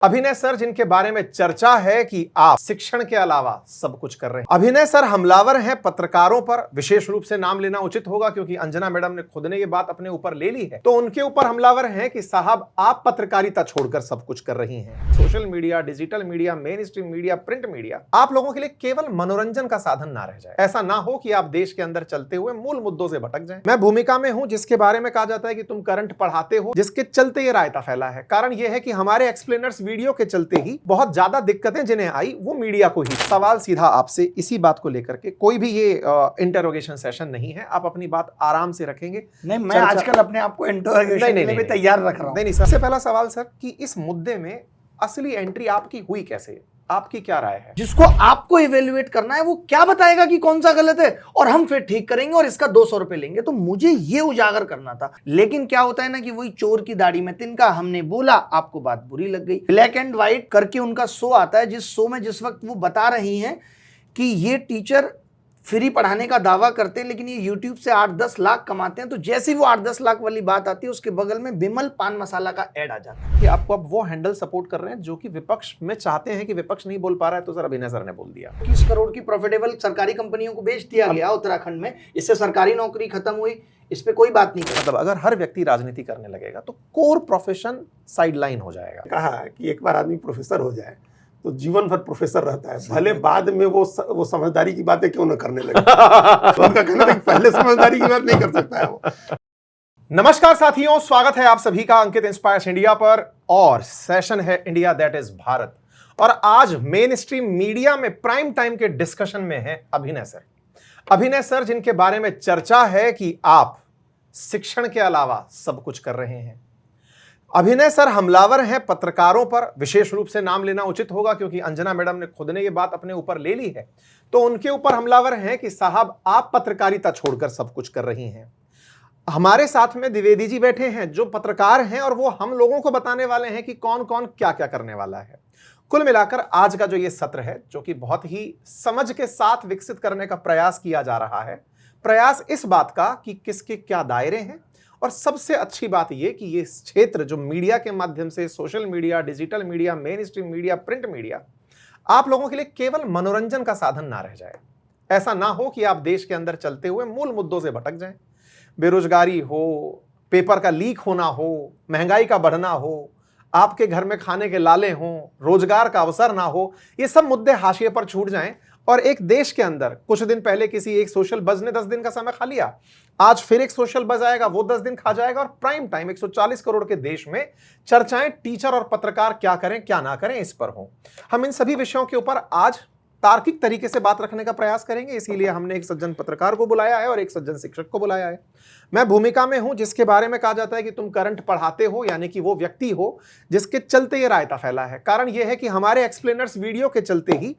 अभिनय सर जिनके बारे में चर्चा है कि आप शिक्षण के अलावा सब कुछ कर रहे हैं। अभिनय सर हमलावर हैं पत्रकारों पर, विशेष रूप से नाम लेना उचित होगा क्योंकि अंजना मैडम ने खुद ने ये बात अपने ऊपर ले ली है, तो उनके ऊपर हमलावर हैं कि साहब आप पत्रकारिता छोड़कर सब कुछ कर रही हैं। Social media, digital media, main stream media, print media आप लोगों के लिए केवल मनोरंजन का साधन ना रह जाए। ऐसा ना हो कि आप देश के अंदर चलते हुए मूल मुद्दों से भटक जाएं। मैं भूमिका में हूं जिसके बारे में कहा जाता है कि तुम करंट पढ़ाते हो, जिसके चलते ये रायता फैला है। कारण यह है कि हमारे एक्सप्लेनर्स वीडियो के चलते ही बहुत ज्यादा दिक्कतें जिन्हें आई वो मीडिया को ही। सवाल सीधा आपसे इसी बात को लेकर के, कोई भी ये इंटरोगेशन सेशन नहीं है, आप अपनी बात आराम से रखेंगे। नहीं, मैं आजकल अपने आप को इंटरोगेशन के लिए भी तैयार रख रहा हूं। नहीं, सबसे पहला सवाल सर कि इस मुद्दे में असली एंट्री आपकी हुई कैसे, आपकी क्या राय है? जिसको आपको इवेल्युएट करना है वो क्या बताएगा कि कौन सा गलत है और हम फिर ठीक करेंगे और इसका 200 रुपए लेंगे। तो मुझे ये उजागर करना था, लेकिन क्या होता है ना कि वही चोर की दाढ़ी में तिनका, हमने बोला आपको बात बुरी लग गई। ब्लैक एंड व्हाइट करके उनका शो आता है, जिस शो में जिस वक्त वो बता रही हैं कि ये टीचर फ्री पढ़ाने का दावा करते हैं लेकिन ये यूट्यूब से 8-10 लाख कमाते हैं, तो जैसे ही वो 8-10 लाख वाली बात आती है उसके बगल में बिमल पान मसाला का ऐड आ जाता है कि आपको अब वो हैंडल सपोर्ट कर रहे हैं जो कि विपक्ष में चाहते हैं कि विपक्ष नहीं बोल पा रहा है। तो सर अभिनय सर ने बोल दिया 21 करोड़ की प्रॉफिटेबल सरकारी कंपनियों को बेच दिया गया उत्तराखंड में, इससे सरकारी नौकरी खत्म हुई, इस पे कोई बात नहीं कर। मतलब अगर हर व्यक्ति राजनीति करने लगेगा तो कोर प्रोफेशन साइडलाइन हो जाएगा। कहा कि एक बार आदमी प्रोफेसर हो जाए तो जीवन भर प्रोफेसर रहता है, भले बाद में वो समझदारी की बातें क्यों न करने लगे। तो उनका कहना है कि पहले समझदारी की बात नहीं कर सकता है वो। नमस्कार साथियों, स्वागत है आप सभी का अंकित इंस्पायर्स इंडिया पर और सेशन है इंडिया दैट इज भारत। और आज मेन स्ट्रीम मीडिया में प्राइम टाइम के डिस्कशन में है अभिनय सर। अभिनय सर जिनके बारे में चर्चा है कि आप शिक्षण के अलावा सब कुछ कर रहे हैं। अभिनय सर हमलावर हैं पत्रकारों पर, विशेष रूप से नाम लेना उचित होगा क्योंकि अंजना मैडम ने खुद ने ये बात अपने ऊपर ले ली है, तो उनके ऊपर हमलावर हैं कि साहब आप पत्रकारिता छोड़कर सब कुछ कर रही हैं। हमारे साथ में द्विवेदी जी बैठे हैं जो पत्रकार हैं और वो हम लोगों को बताने वाले हैं कि कौन कौन क्या क्या करने वाला है। कुल मिलाकर आज का जो ये सत्र है, जो कि बहुत ही समझ के साथ विकसित करने का प्रयास किया जा रहा है, प्रयास इस बात का कि किसके क्या दायरे हैं, और सबसे अच्छी बात यह कि ये क्षेत्र जो मीडिया के माध्यम से, social media, digital media, main stream media, print media आप लोगों के लिए केवल मनोरंजन का साधन ना रह जाए। ऐसा ना हो कि आप देश के अंदर चलते हुए मूल मुद्दों से भटक जाएं। बेरोजगारी हो, पेपर का लीक होना हो, महंगाई का बढ़ना हो, आपके घर में खाने के लाले हों, रोजगार का अवसर ना हो, ये सब मुद्दे हाशिए पर छूट जाएं और एक देश के अंदर कुछ दिन पहले किसी एक सोशल बज ने 10 दिन का समय खा लिया, आज फिर एक सोशल बज आएगा, वो 10 दिन खा जाएगा और प्राइम टाइम 140 करोड़ के देश में चर्चाएं टीचर और पत्रकार क्या करें क्या ना करें इस पर हो। हम इन सभी विषयों के ऊपर आज तार्किक तरीके से बात रखने का प्रयास करेंगे, इसीलिए हमने एक सज्जन पत्रकार को बुलाया है और एक सज्जन शिक्षक को बुलाया है। मैं भूमिका में हूं जिसके बारे में कहा जाता है कि तुम करंट पढ़ाते हो, यानी कि वो व्यक्ति हो जिसके चलते ये रायता फैला है। कारण यह है कि हमारे एक्सप्लेनर्स वीडियो के चलते ही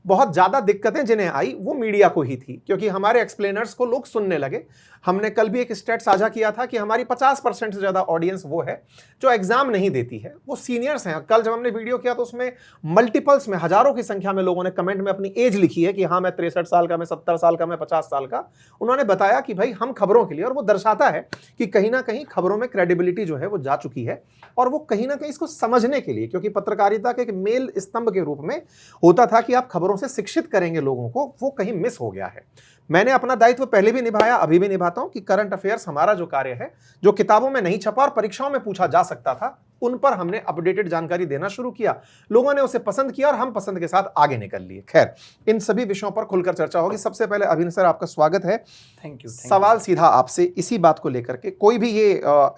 बहुत ज्यादा दिक्कतें जिन्हें आई वो मीडिया को ही थी, क्योंकि हमारे एक्सप्लेनर्स को लोग सुनने लगे। हमने कल भी एक स्टैट साझा किया था कि हमारी 50% से ज्यादा ऑडियंस वो है जो एग्जाम नहीं देती है, वो सीनियर्स हैं। कल जब हमने वीडियो किया तो उसमें मल्टीपल्स में, हजारों की संख्या में लोगों ने कमेंट में अपनी एज लिखी है कि हाँ मैं 63 साल का, मैं 70 साल का, मैं 50 साल का। उन्होंने बताया कि भाई हम खबरों के लिए, और वो दर्शाता है कि कहीं ना कहीं खबरों में क्रेडिबिलिटी जो है वो जा चुकी है, और वो कहीं ना कहीं इसको समझने के लिए, क्योंकि पत्रकारिता के एक मेल स्तंभ के रूप में होता था कि आप खबरों से शिक्षित करेंगे लोगों को, वो कहीं मिस हो गया है। मैंने अपना दायित्व पहले भी निभाया, अभी भी निभाता हूं कि करंट अफेयर्स हमारा जो कार्य है, जो किताबों में नहीं छपा और परीक्षाओं में पूछा जा सकता था, उन पर हमने अपडेटेड जानकारी देना शुरू किया। लोगों ने उसे पसंद किया और हम पसंद के साथ आगे निकल लिए। खैर, इन सभी विषयों पर खुलकर चर्चा होगी। सबसे पहले अभिनय सर आपका स्वागत है। Thank you. सवाल सीधा आपसे इसी बात को लेकर के, कोई भी ये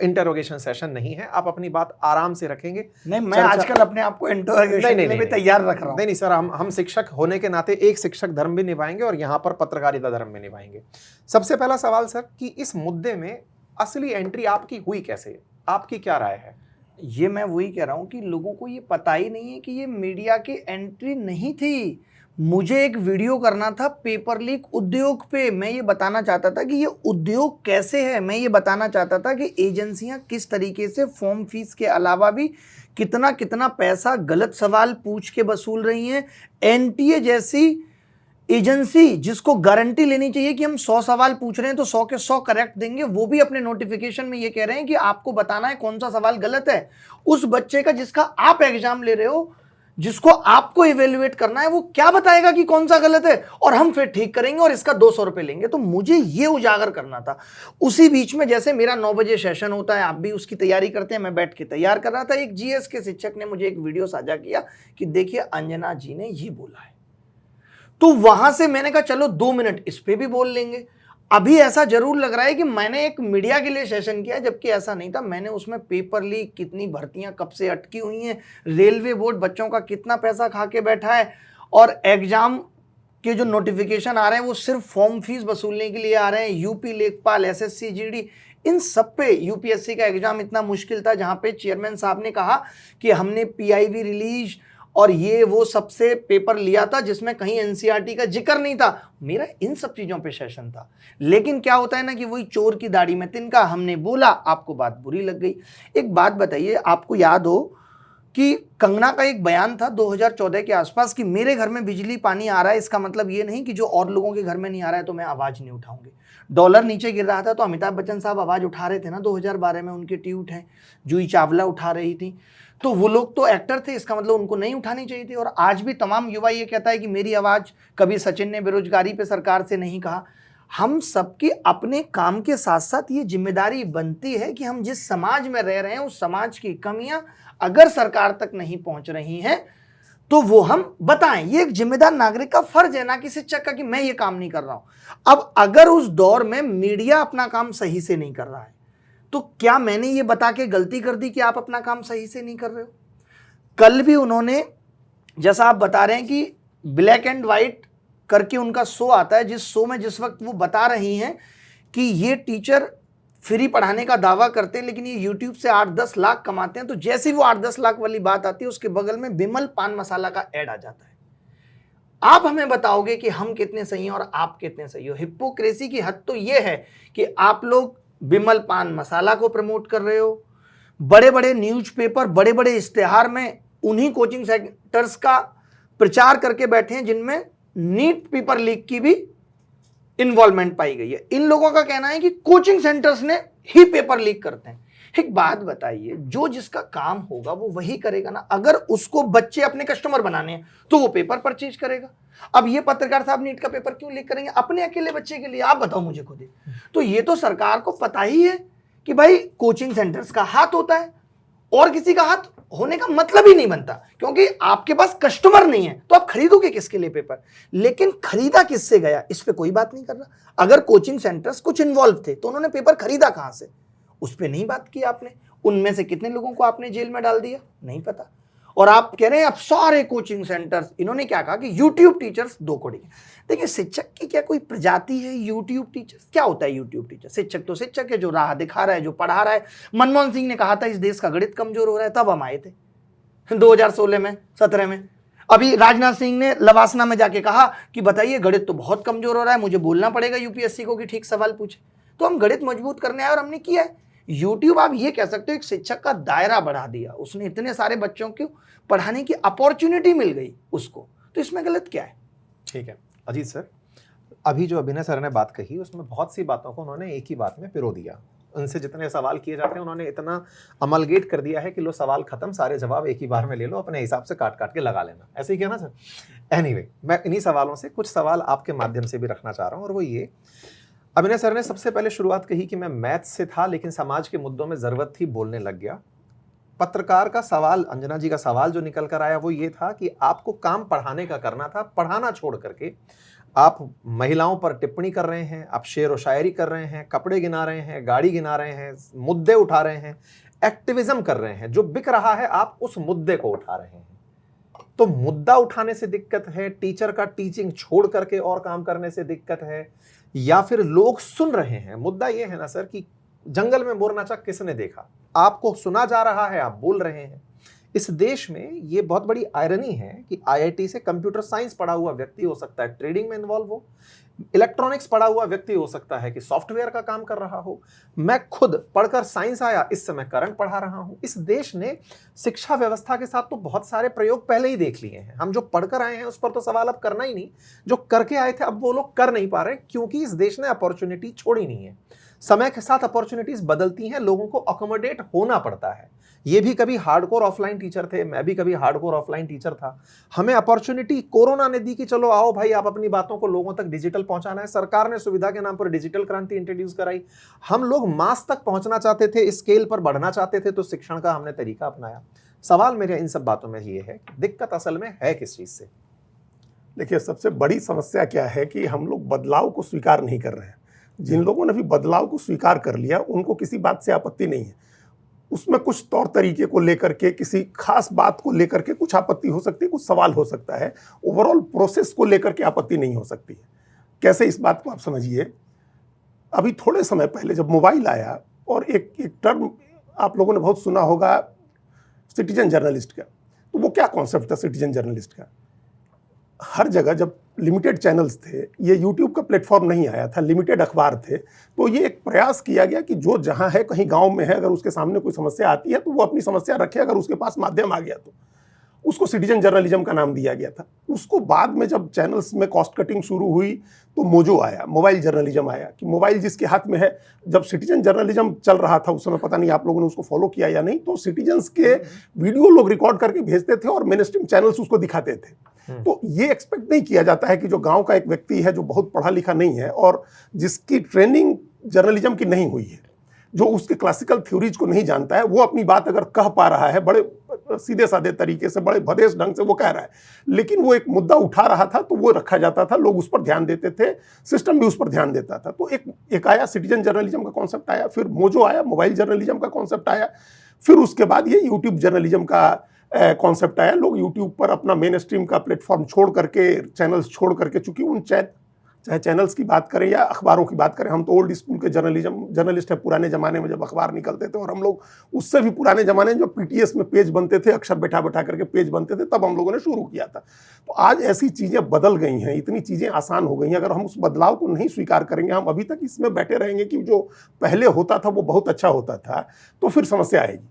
इंटरोगेशन सेशन नहीं है, आप अपनी बात आराम से रखेंगे। नहीं, मैं आजकल अपने आप को इंटरोगेशन के लिए भी तैयार रख रहा हूं। नहीं सर, हम शिक्षक होने के नाते एक शिक्षक धर्म भी निभाएंगे और यहाँ पर पत्रकारिता धर्म भी निभाएंगे। सबसे पहला सवाल सर कि इस मुद्दे में असली एंट्री आपकी हुई कैसे, आपकी क्या राय है? ये मैं वही कह रहा हूं कि लोगों को ये पता ही नहीं है कि ये मीडिया की एंट्री नहीं थी। मुझे एक वीडियो करना था पेपर लीक उद्योग पे। मैं ये बताना चाहता था कि ये उद्योग कैसे है, मैं ये बताना चाहता था कि एजेंसियां किस तरीके से फॉर्म फीस के अलावा भी कितना कितना पैसा गलत सवाल पूछ के वसूल रही हैं। एनटीए जैसी एजेंसी जिसको गारंटी लेनी चाहिए कि हम 100 सवाल पूछ रहे हैं तो 100 के 100 करेक्ट देंगे, वो भी अपने नोटिफिकेशन में ये कह रहे हैं कि आपको बताना है कौन सा सवाल गलत है। उस बच्चे का जिसका आप एग्जाम ले रहे हो, जिसको आपको इवेल्युएट करना है, वो क्या बताएगा कि कौन सा गलत है, और हम फिर ठीक करेंगे और इसका 200 रुपए लेंगे। तो मुझे ये उजागर करना था। उसी बीच में जैसे मेरा 9 बजे सेशन होता है, आप भी उसकी तैयारी करते हैं, मैं बैठ के तैयार कर रहा था। एक जीएस के शिक्षक ने मुझे एक वीडियो साझा किया कि देखिए अंजना जी ने ये बोला है। तो वहां से मैंने कहा चलो 2 मिनट इस पे भी बोल लेंगे। अभी ऐसा जरूर लग रहा है कि मैंने एक मीडिया के लिए सेशन किया, जबकि ऐसा नहीं था। मैंने उसमें पेपर लीक, कितनी भर्तियां कब से अटकी हुई हैं, रेलवे बोर्ड बच्चों का कितना पैसा खा के बैठा है, और एग्जाम के जो नोटिफिकेशन आ रहे हैं वो सिर्फ फॉर्म फीस वसूलने के लिए आ रहे हैं। यूपी लेखपाल, एसएससी जीडी, इन सब पे यूपीएससी का एग्जाम इतना मुश्किल था, जहां पे चेयरमैन साहब ने कहा कि हमने पीआईबी रिलीज और ये वो सबसे पेपर लिया था जिसमें कहीं एनसीईआरटी का जिक्र नहीं था। मेरा इन सब चीजों पे सेशन था। लेकिन क्या होता है ना कि वही चोर की दाढ़ी में तिनका, हमने बोला, आपको बात बुरी लग गई। एक बात बताइए, आपको याद हो कि कंगना का एक बयान था 2014 के आसपास कि मेरे घर में बिजली पानी आ रहा है, इसका मतलब ये नहीं कि जो और लोगों के घर में नहीं आ रहा है तो मैं आवाज नहीं उठाऊंगी। डॉलर नीचे गिर रहा था तो अमिताभ बच्चन साहब आवाज उठा रहे थे ना, 2012 में उनके ट्वीट हैं, जूही चावला उठा रही थी। तो वो लोग तो एक्टर थे, इसका मतलब उनको नहीं उठानी चाहिए थी। और आज भी तमाम युवा ये कहता है कि मेरी आवाज, कभी सचिन ने बेरोजगारी पे सरकार से नहीं कहा। हम सबकी अपने काम के साथ साथ ये जिम्मेदारी बनती है कि हम जिस समाज में रह रहे हैं उस समाज की कमियां अगर सरकार तक नहीं पहुंच रही हैं तो वो हम बताएं। ये एक जिम्मेदार नागरिक का फर्ज है, ना कि शिक्षक का कि मैं ये काम नहीं कर रहा हूं। अब अगर उस दौर में मीडिया अपना काम सही से नहीं कर रहा है तो क्या मैंने ये बता के गलती कर दी कि आप अपना काम सही से नहीं कर रहे हो? कल भी उन्होंने, जैसा आप बता रहे हैं कि ब्लैक एंड व्हाइट करके उनका शो आता है, जिस शो में जिस वक्त वो बता रही हैं कि ये टीचर फ्री पढ़ाने का दावा करते हैं लेकिन ये यूट्यूब से 8-10 लाख कमाते हैं, तो जैसे ही वो 8-10 लाख वाली बात आती है उसके बगल में बिमल पान मसाला का ऐड आ जाता है। आप हमें बताओगे कि हम कितने सही हैं और आप कितने सही हो। हिपोक्रेसी की हद तो ये है कि आप लोग बिमल पान मसाला को प्रमोट कर रहे हो, बड़े बड़े न्यूज़पेपर, बड़े बड़े इश्तेहार में उन्हीं कोचिंग सेंटर्स का प्रचार करके बैठे हैं जिनमें नीट पेपर लीक की भी इन्वॉल्वमेंट पाई गई है। इन लोगों का कहना है कि कोचिंग सेंटर्स ने ही पेपर लीक करते हैं। एक बात बताइए, जो जिसका काम होगा वो वही करेगा ना। अगर उसको बच्चे अपने कस्टमर बनाने हैं तो वो पेपर परचेज करेगा। अब ये पत्रकार साहब नीट का पेपर क्यों लीक करेंगे? अपने अकेले बच्चे के लिए? आप बताओ मुझे खुद ही। तो ये तो सरकार को पता ही है कि भाई कोचिंग सेंटर्स का हाथ होता है और किसी का हाथ होने का मतलब ही नहीं बनता, क्योंकि आपके पास कस्टमर नहीं है तो आप खरीदोगे किसके लिए पेपर? लेकिन खरीदा किससे गया, इस पे कोई बात नहीं कर रहा। अगर कोचिंग सेंटर्स कुछ इन्वॉल्व थे तो उन्होंने पेपर खरीदा कहां से, उस पे नहीं बात की आपने। उनमें से कितने लोगों को आपने जेल में डाल दिया, नहीं पता। और आप कह रहे हैं अब सारे कोचिंग सेंटर्स, इन्होंने क्या कहा कि यूट्यूब टीचर्स 2 करोड़। देखिए, शिक्षक की क्या कोई प्रजाति है यूट्यूब टीचर्स? क्या होता है यूट्यूब टीचर? शिक्षक तो शिक्षक है, जो राह दिखा रहा है, जो पढ़ा रहा है। मनमोहन सिंह ने कहा था इस देश का गणित कमजोर हो रहा है, तब हम आए थे 2016 में, 17 में। अभी राजनाथ सिंह ने लवासना में जाके कहा कि बताइए गणित तो बहुत कमजोर हो रहा है, मुझे बोलना पड़ेगा यूपीएससी को कि ठीक सवाल पूछे। तो हम गणित मजबूत करने आए और हमने किया है। यूट्यूब, आप ये कह सकते हो, एक शिक्षक का दायरा बढ़ा दिया उसने, इतने सारे बच्चों को पढ़ाने की अपॉर्चुनिटी मिल गई उसको। तो इसमें गलत क्या है? ठीक है अजीत सर, अभी जो अभिनय सर ने बात कही उसमें बहुत सी बातों को उन्होंने एक ही बात में पिरो दिया। उनसे जितने सवाल किए जाते हैं उन्होंने इतना अमलगेट कर दिया है कि लो सवाल खत्म, सारे जवाब एक ही बार में ले लो, अपने हिसाब से काट काट के लगा लेना। ऐसे ही किया ना सर? एनीवे, मैं इन्हीं सवालों से कुछ सवाल आपके माध्यम से भी रखना चाह रहा हूँ, और वो ये, अभिनय सर ने सबसे पहले शुरुआत कही कि मैं मैथ से था लेकिन समाज के मुद्दों में जरूरत थी, बोलने लग गया। पत्रकार का सवाल, अंजना जी का सवाल जो निकल कर आया वो ये था कि आपको काम पढ़ाने का करना था, पढ़ाना छोड़ करके आप महिलाओं पर टिप्पणी कर रहे हैं, आप शेर व शायरी कर रहे हैं, कपड़े गिना रहे हैं, गाड़ी गिना रहे हैं, मुद्दे उठा रहे हैं, एक्टिविज्म कर रहे हैं। जो बिक रहा है आप उस मुद्दे को उठा रहे हैं। तो मुद्दा उठाने से दिक्कत है, टीचर का टीचिंग छोड़ करके और काम करने से दिक्कत है, या फिर लोग सुन रहे हैं? मुद्दा यह है ना सर कि जंगल में मोर नाचा किसने देखा, आपको सुना जा रहा है, आप बोल रहे हैं। इस देश में ये बहुत बड़ी आयरनी है कि आईआईटी से कंप्यूटर साइंस पढ़ा हुआ व्यक्ति हो सकता है ट्रेडिंग में इन्वॉल्व हो, इलेक्ट्रॉनिक्स पढ़ा हुआ व्यक्ति हो सकता है कि सॉफ्टवेयर का काम कर रहा हो। मैं खुद पढ़कर साइंस आया, इस समय करंट पढ़ा रहा हूं। इस देश ने शिक्षा व्यवस्था के साथ तो बहुत सारे प्रयोग पहले ही देख लिए हैं। हम जो पढ़कर आए हैं उस पर तो सवाल अब करना ही नहीं, जो करके आए थे अब वो लोग कर नहीं पा रहे क्योंकि इस देश ने अपॉर्चुनिटी छोड़ी नहीं है। समय के साथ अपॉर्चुनिटीज बदलती हैं, लोगों को अकोमोडेट होना पड़ता है। ये भी कभी हार्डकोर ऑफलाइन टीचर थे, मैं भी कभी हार्डकोर ऑफलाइन टीचर था। हमें अपॉर्चुनिटी कोरोना ने दी कि चलो आओ भाई, आप अपनी बातों को लोगों तक डिजिटल पहुंचाना है। सरकार ने सुविधा के नाम पर डिजिटल क्रांति इंट्रोड्यूस कराई। हम लोग मास तक पहुंचना चाहते थे, स्केल पर बढ़ना चाहते थे, तो शिक्षण का हमने तरीका अपनाया। सवाल मेरे इन सब बातों में ये है, दिक्कत असल में है किस चीज से? देखिए, सबसे बड़ी समस्या क्या है कि हम लोग बदलाव को स्वीकार नहीं कर रहे हैं। जिन लोगों ने भी बदलाव को स्वीकार कर लिया उनको किसी बात से आपत्ति नहीं है। उसमें कुछ तौर तरीके को लेकर के, किसी खास बात को लेकर के कुछ आपत्ति हो सकती है, कुछ सवाल हो सकता है। ओवरऑल प्रोसेस को लेकर के आपत्ति नहीं हो सकती है। कैसे, इस बात को आप समझिए। अभी थोड़े समय पहले जब मोबाइल आया और एक टर्म आप लोगों ने बहुत सुना होगा, सिटीजन जर्नलिस्ट का। तो वो क्या कॉन्सेप्ट था सिटीजन जर्नलिस्ट का? हर जगह जब लिमिटेड चैनल्स थे, ये यूट्यूब का प्लेटफॉर्म नहीं आया था, लिमिटेड अखबार थे, तो ये एक प्रयास किया गया कि जो जहां है, कहीं गांव में है, अगर उसके सामने कोई समस्या आती है तो वो अपनी समस्या रखे, अगर उसके पास माध्यम आ गया तो उसको सिटीजन जर्नलिज्म का नाम दिया गया था। उसको बाद में जब चैनल्स में कॉस्ट कटिंग शुरू हुई तो मोजो आया, मोबाइल जर्नलिज्म आया, कि मोबाइल जिसके हाथ में है। जब सिटीजन जर्नलिज्म चल रहा था उस समय, पता नहीं आप लोगों ने उसको फॉलो किया या नहीं, तो सिटीजन्स के वीडियो लोग रिकॉर्ड करके भेजते थे और मेन स्ट्रीम चैनल्स उसको दिखाते थे। तो ये एक्सपेक्ट नहीं किया जाता है कि जो गांव का एक व्यक्ति है, जो बहुत पढ़ा लिखा नहीं है और जिसकी ट्रेनिंग जर्नलिज्म की नहीं हुई है, जो उसके क्लासिकल थ्योरीज को नहीं जानता है, वो अपनी बात अगर कह पा रहा है बड़े सीधे साधे तरीके से, बड़े भदेश ढंग से वो कह रहा है, लेकिन वो एक मुद्दा उठा रहा था तो वो रखा जाता था, लोग उस पर ध्यान देते थे, सिस्टम भी उस पर ध्यान देता था। तो एक आया सिटीजन जर्नलिज्म का कॉन्सेप्ट आया, फिर मोजो आया, मोबाइल जर्नलिज्म का कॉन्सेप्ट आया, फिर उसके बाद ये यूट्यूब जर्नलिज्म का कॉन्सेप्ट आया। लोग यूट्यूब पर अपना मेन स्ट्रीम का प्लेटफॉर्म छोड़ करके, चैनल्स छोड़ करके, चूंकि उन चाहे चैनल्स की बात करें या अखबारों की बात करें, हम तो ओल्ड स्कूल के जर्नलिस्ट है। पुराने ज़माने में जब अखबार निकलते थे, और हम लोग उससे भी पुराने ज़माने में जब पीटीएस में पेज बनते थे, अक्षर बैठा बैठा करके पेज बनते थे, तब हम लोगों ने शुरू किया था। तो आज ऐसी चीज़ें बदल गई हैं, इतनी चीज़ें आसान हो गई हैं। अगर हम उस बदलाव को नहीं स्वीकार करेंगे, हम अभी तक इसमें बैठे रहेंगे कि जो पहले होता था वो बहुत अच्छा होता था, तो फिर समस्या आएगी।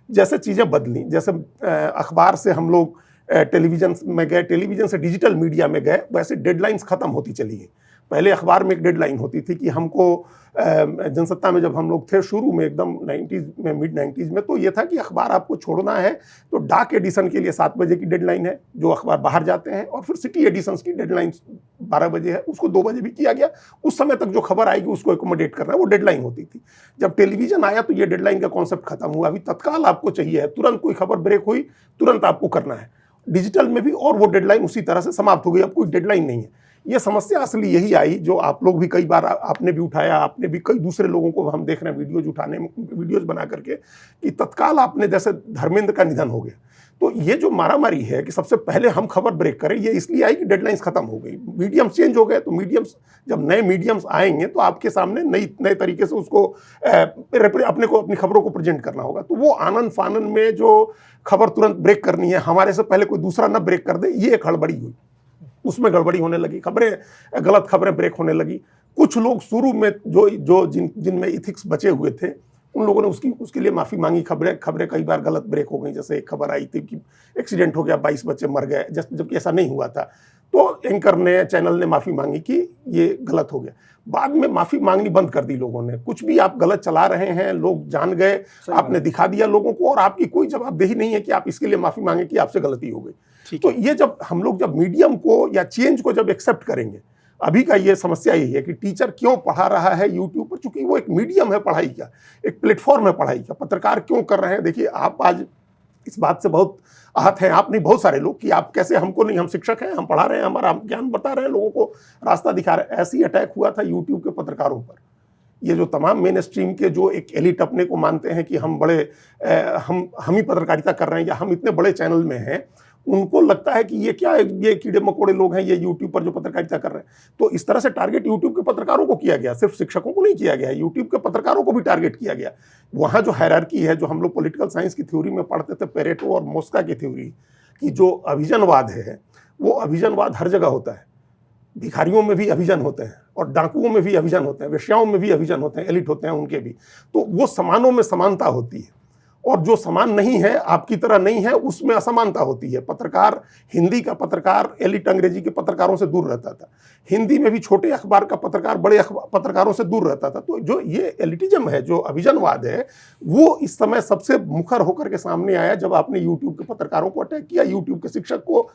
जैसे चीज़ें बदली, जैसे अखबार से हम लोग टेलीविज़न में गए, टेलीविज़न से डिजिटल मीडिया में गए, वैसे डेडलाइंस ख़त्म होती चली गई। पहले अखबार में एक डेडलाइन होती थी कि हमको जनसत्ता में जब हम लोग थे शुरू में, एकदम 90s में, मिड 90s में, तो ये था कि अखबार आपको छोड़ना है तो डाक एडिशन के लिए 7 बजे की डेडलाइन है, जो अखबार बाहर जाते हैं, और फिर सिटी एडिशंस की डेडलाइन 12 बजे है, उसको 2 बजे भी किया गया। उस समय तक जो खबर आएगी उसको एकोमोडेट करना है, वो डेडलाइन होती थी। जब टेलीविजन आया तो ये डेडलाइन का कॉन्सेप्ट खत्म हुआ। अभी तत्काल आपको चाहिए है, तुरंत कोई खबर ब्रेक हुई, तुरंत आपको करना है। डिजिटल में भी, और वो डेडलाइन उसी तरह से समाप्त हो गई, अब कोई डेडलाइन नहीं है। ये समस्या असली यही आई, जो आप लोग भी कई बार आपने भी उठाया, आपने भी कई दूसरे लोगों को हम देख रहे हैं वीडियोज बना करके, कि तत्काल आपने, जैसे धर्मेंद्र का निधन हो गया, तो ये जो मारामारी है कि सबसे पहले हम खबर ब्रेक करें, ये इसलिए आई कि डेडलाइंस खत्म हो गई, मीडियम्स चेंज हो गए। तो मीडियम्स, जब नए मीडियम्स आएंगे तो आपके सामने नए तरीके से उसको अपने को, अपनी खबरों को प्रेजेंट करना होगा। तो वो आनंद फानन में जो खबर तुरंत ब्रेक करनी है, हमारे से पहले कोई दूसरा ना ब्रेक कर दे, ये एक हड़बड़ी हुई, उसमें गड़बड़ी होने लगी, गलत खबरें ब्रेक होने लगी। कुछ लोग शुरू में जिनमें इथिक्स बचे हुए थे, उन लोगों ने उसके लिए माफ़ी मांगी। खबरें कई बार गलत ब्रेक हो गई। जैसे एक खबर आई थी कि एक्सीडेंट हो गया, 22 बच्चे मर गए, जबकि ऐसा नहीं हुआ था। तो एंकर ने, चैनल ने माफ़ी मांगी कि ये गलत हो गया। बाद में माफ़ी मांगनी बंद कर दी लोगों ने। कुछ भी आप गलत चला रहे हैं, लोग जान गए, आपने दिखा दिया लोगों को, और आपकी कोई जवाबदेही नहीं है कि आप इसके लिए माफ़ी मांगे कि आपसे गलती हो गई। तो ये जब हम लोग मीडियम को या चेंज को जब एक्सेप्ट करेंगे, अभी का ये समस्या यही है कि टीचर क्यों पढ़ा रहा है यूट्यूब पर, चूंकि वो एक मीडियम है पढ़ाई का, एक प्लेटफॉर्म है पढ़ाई का। पत्रकार क्यों कर रहे हैं? देखिए, आप आज इस बात से बहुत आहत हैं, आप नहीं, बहुत सारे लोग, कि आप कैसे, हमको नहीं, हम शिक्षक हैं, हम पढ़ा रहे हैं, हमारा ज्ञान बता रहे हैं, लोगों को रास्ता दिखा रहे हैं। ऐसे ही अटैक हुआ था यूट्यूब के पत्रकारों पर। ये जो तमाम मेन स्ट्रीम के जो एक एलिट अपने को मानते हैं कि हम बड़े हम ही पत्रकारिता कर रहे हैं या हम इतने बड़े चैनल में हैं, उनको लगता है कि ये क्या है, ये कीड़े मकोड़े लोग हैं, ये यूट्यूब पर जो पत्रकारिता कर रहे हैं। तो इस तरह से टारगेट यूट्यूब के पत्रकारों को किया गया, सिर्फ शिक्षकों को नहीं किया गया, यूट्यूब के पत्रकारों को भी टारगेट किया गया। वहाँ जो हायरार्की है, जो हम लोग पॉलिटिकल साइंस की थ्योरी में पढ़ते थे, पेरेटो और मोस्का की थ्योरी, कि जो अभिजनवाद है, वो अभिजनवाद हर जगह होता है। भिखारियों में भी अभिजन होते हैं, और डाकुओं में भी अभिजन होते हैं, वेश्याओं में भी अभिजन होते हैं, एलिट होते हैं उनके भी। तो वो समानों में समानता होती है, और जो समान नहीं है, आपकी तरह नहीं है, उसमें असमानता होती है। पत्रकार, हिंदी का पत्रकार एलिट अंग्रेजी के पत्रकारों से दूर रहता था, हिंदी में भी छोटे अखबार का पत्रकार बड़े पत्रकारों से दूर रहता था। तो जो ये एलिटिज्म है, जो अभिजनवाद है, वो इस समय सबसे मुखर होकर के सामने आया जब आपने यूट्यूब के पत्रकारों को अटैक किया, यूट्यूब के शिक्षक को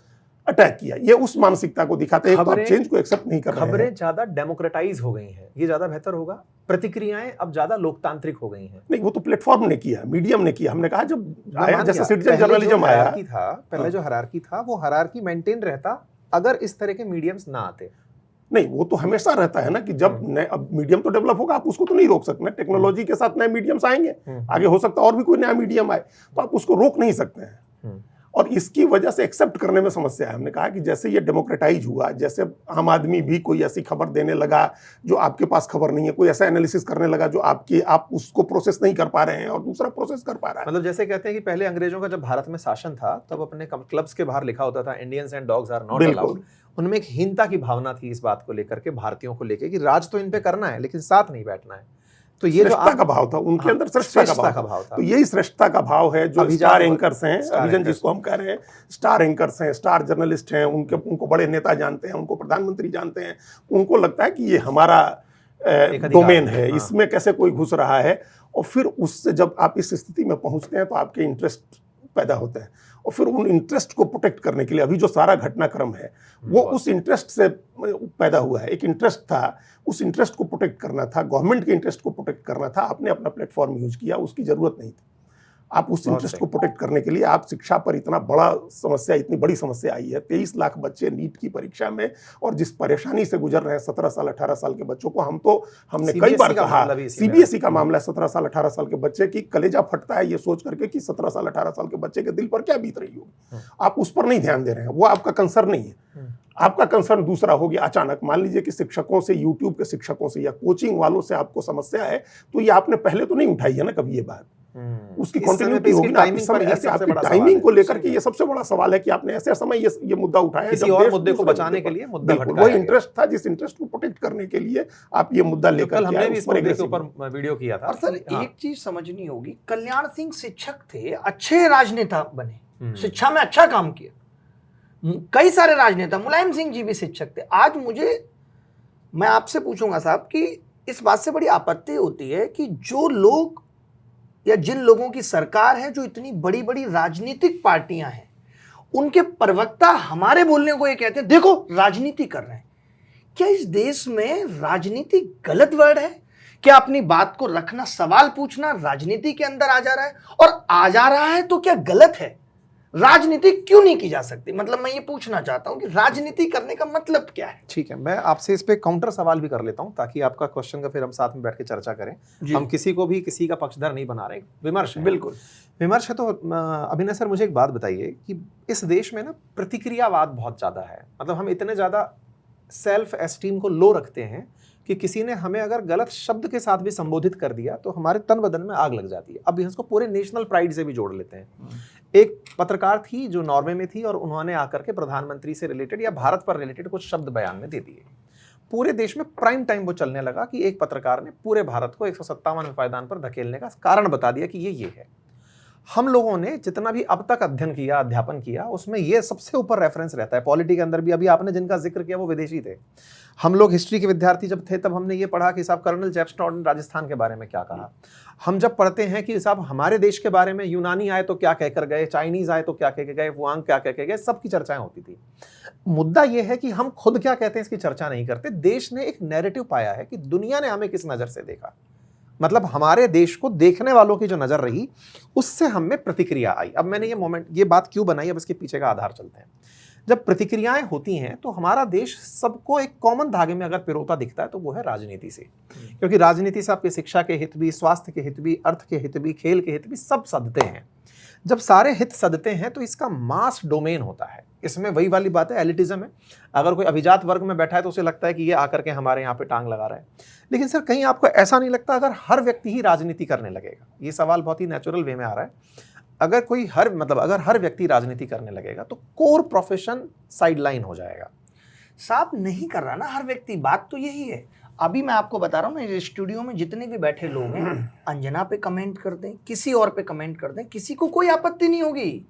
अटैक किया। ये उस मानसिकता को दिखाते हैं। आप चेंज को एक्सेप्ट नहीं कर रहे हैं। खबरें ज्यादा डेमोक्रेटाइज हो गई हैं, ये ज्यादा बेहतर होगा। प्रतिक्रियाएं अब ज्यादा लोकतांत्रिक हो गई हैं। नहीं, वो तो प्लेटफॉर्म ने किया, मीडियम ने किया। हमने कहा जब आया, जैसे सिटीजन जर्नलिज्म आया था, पहले जो हायरार्की था वो हायरार्की मेंटेन रहता अगर इस तरह के मीडियम्स ना आते। नहीं, वो तो हमेशा रहता है ना कि जब नए, अब मीडियम तो डेवलप होगा, आप उसको तो नहीं रोक सकते। टेक्नोलॉजी के साथ नए मीडियम्स आएंगे, आगे हो सकता है और भी कोई नया मीडियम आए, तो आप उसको रोक नहीं सकते हैं। और इसकी वजह से एक्सेप्ट करने में समस्या है। हमने कहा कि जैसे ये डेमोक्रेटाइज हुआ, जैसे आम आदमी भी कोई ऐसी खबर देने लगा जो आपके पास खबर नहीं है, कोई ऐसा एनालिसिस करने लगा जो आप उसको प्रोसेस नहीं कर पा रहे हैं और दूसरा प्रोसेस कर पा रहा है। मतलब जैसे कहते हैं कि पहले अंग्रेजों का जब भारत में शासन था तब अपने क्लब्स के बाहर लिखा होता था Indians and dogs are not allowed. उनमें एक हीनता की भावना थी इस बात को लेकर के, भारतीयों को लेकर कि राज तो इन पे करना है लेकिन साथ नहीं बैठना है। तो ये श्रेष्ठता का भाव था उनके अंदर, श्रेष्ठता का भाव था। तो यही श्रेष्ठता का भाव है जो स्टार एंकर्स हैं, अभिजन जिसको हम कह रहे हैं, स्टार एंकर्स हैं, स्टार जर्नलिस्ट हैं, उनको बड़े नेता जानते हैं, उनको प्रधानमंत्री जानते हैं, उनको लगता है कि ये हमारा डोमेन है, इसमें कैसे कोई घुस रहा है। और फिर उससे जब आप इस स्थिति में पहुंचते हैं तो आपके इंटरेस्ट पैदा होते हैं, और फिर उन इंटरेस्ट को प्रोटेक्ट करने के लिए अभी जो सारा घटनाक्रम है वो उस इंटरेस्ट से पैदा हुआ है। एक इंटरेस्ट था, उस इंटरेस्ट को प्रोटेक्ट करना था, गवर्नमेंट के इंटरेस्ट को प्रोटेक्ट करना था। आपने अपना प्लेटफॉर्म यूज किया, उसकी जरूरत नहीं थी। आप उस इंटरेस्ट को प्रोटेक्ट करने के लिए, आप शिक्षा पर इतना इतनी बड़ी समस्या आई है, 23 लाख बच्चे नीट की परीक्षा में, और जिस परेशानी से गुजर रहे हैं 17 साल 18 साल के बच्चों को, हमने कई बार कहा, सीबीएसई का मामला है, 17 साल 18 साल के बच्चे की कलेजा फटता है ये सोच करके कि 17 साल 18 साल के बच्चे के दिल पर क्या बीत रही होगी। आप उस पर नहीं ध्यान दे रहे हैं, वो आपका कंसर्न नहीं है। आपका कंसर्न दूसरा हो गया। अचानक मान लीजिए कि शिक्षकों से, यूट्यूब के शिक्षकों से या कोचिंग वालों से आपको समस्या है, तो ये आपने पहले तो नहीं उठाई है ना कभी ये बात, उसकी कंटिन्यूटी होगी ना। इस समय ऐसे आपकी टाइमिंग को लेकर के ये सबसे बड़ा सवाल है कि आपने ऐसे समय ये मुद्दा उठाया किसी और मुद्दे को बचाने के लिए मुद्दा भटकाया। वो इंटरेस्ट था, जिस इंटरेस्ट को प्रोटेक्ट करने के लिए आप ये मुद्दा लेकर कल हमने भी इस मुद्दे के ऊपर वीडियो किया था। और सर एक चीज समझनी होगी, कल्याण सिंह शिक्षक थे, अच्छे राजनेता बने, शिक्षा में अच्छा काम किया, कई सारे राजनेता, मुलायम सिंह जी भी शिक्षक थे। आज मैं आपसे पूछूंगा साहब कि इस बात से बड़ी आपत्ति होती है कि जो लोग या जिन लोगों की सरकार है, जो इतनी बड़ी बड़ी राजनीतिक पार्टियां हैं, उनके प्रवक्ता हमारे बोलने को ये कहते हैं देखो राजनीति कर रहे हैं। क्या इस देश में राजनीति गलत वर्ड है? क्या अपनी बात को रखना, सवाल पूछना राजनीति के अंदर आ जा रहा है? और आ जा रहा है तो क्या गलत है? राजनीति क्यों नहीं की जा सकती? मतलब मैं ये पूछना चाहता हूं कि राजनीति करने का मतलब क्या है? ठीक है, मैं आपसे इस पे काउंटर सवाल भी कर लेता हूं ताकि आपका क्वेश्चन का फिर हम साथ में बैठ के चर्चा करें। हम किसी को भी किसी का पक्षधर नहीं बना रहे, विमर्श है। बिल्कुल विमर्श है। तो अभिनय सर, मुझे एक बात बताइए कि इस देश में ना प्रतिक्रियावाद बहुत ज्यादा है। मतलब हम इतने ज्यादा सेल्फ एस्टीम को लो रखते हैं कि किसी ने हमें अगर गलत शब्द के साथ भी संबोधित कर दिया तो हमारे तन बदन में आग लग जाती है। अब इसको पूरे नेशनल प्राइड से भी जोड़ लेते हैं। एक पत्रकार थी जो नॉर्वे में थी और उन्होंने आकर के प्रधानमंत्री से रिलेटेड या भारत पर रिलेटेड कुछ शब्द बयान में दे दिए। पूरे देश में प्राइम टाइम वो चलने लगा कि एक पत्रकार ने पूरे भारत को 157वें पायदान पर धकेलने का कारण बता दिया कि ये है। हम लोगों ने जितना भी अब तक अध्ययन किया, अध्यापन किया, उसमें ये सबसे ऊपर रेफरेंस रहता है। पॉलिटी के अंदर भी अभी आपने जिनका जिक्र किया वो विदेशी थे। हम लोग हिस्ट्री के विद्यार्थी जब थे तब हमने ये पढ़ा कि साहब कर्नल जैपस्टॉन ने राजस्थान के बारे में क्या कहा। हम जब पढ़ते हैं कि साहब हमारे देश के बारे में यूनानी आए तो क्या कहकर गए, चाइनीज आए तो क्या कह के गए, वुआंग क्या कह के गए, सबकी चर्चाएं होती थी। मुद्दा यह है कि हम खुद क्या कहते हैं इसकी चर्चा नहीं करते। देश ने एक नैरेटिव पाया है कि दुनिया ने हमें किस नजर से देखा, मतलब हमारे देश को देखने वालों की जो नजर रही उससे हम में प्रतिक्रिया आई। अब मैंने ये बात क्यों बनाई, अब इसके पीछे का आधार चलते हैं। जब प्रतिक्रियाएं होती हैं तो हमारा देश सबको एक कॉमन धागे में अगर पिरोता दिखता है तो वो है राजनीति से, क्योंकि राजनीति से आपके शिक्षा के हित भी, स्वास्थ्य के हित भी, अर्थ के हित भी, खेल के हित भी सब सदते हैं। जब सारे हित सदते हैं तो इसका मास डोमेन होता है। इसमें वही वाली बात है, एलिटिज्म है। अगर कोई अभिजात वर्ग में बैठा है तो उसे लगता है कि ये आकर के हमारे यहाँ पे टांग लगा रहा है। लेकिन सर कहीं आपको ऐसा नहीं लगता अगर हर व्यक्ति ही राजनीति करने लगेगा? ये सवाल बहुत ही नेचुरल वे में आ रहा है। अगर अगर हर व्यक्ति राजनीति करने लगेगा तो कोर प्रोफेशन साइडलाइन हो जाएगा। साहब नहीं कर रहा ना हर व्यक्ति, बात तो यही है। अभी मैं आपको बता रहा हूँ ना, स्टूडियो में जितने भी बैठे लोग हैं, अंजना पे कमेंट कर दें, किसी और पे कमेंट कर दें, किसी को कोई आपत्ति नहीं होगी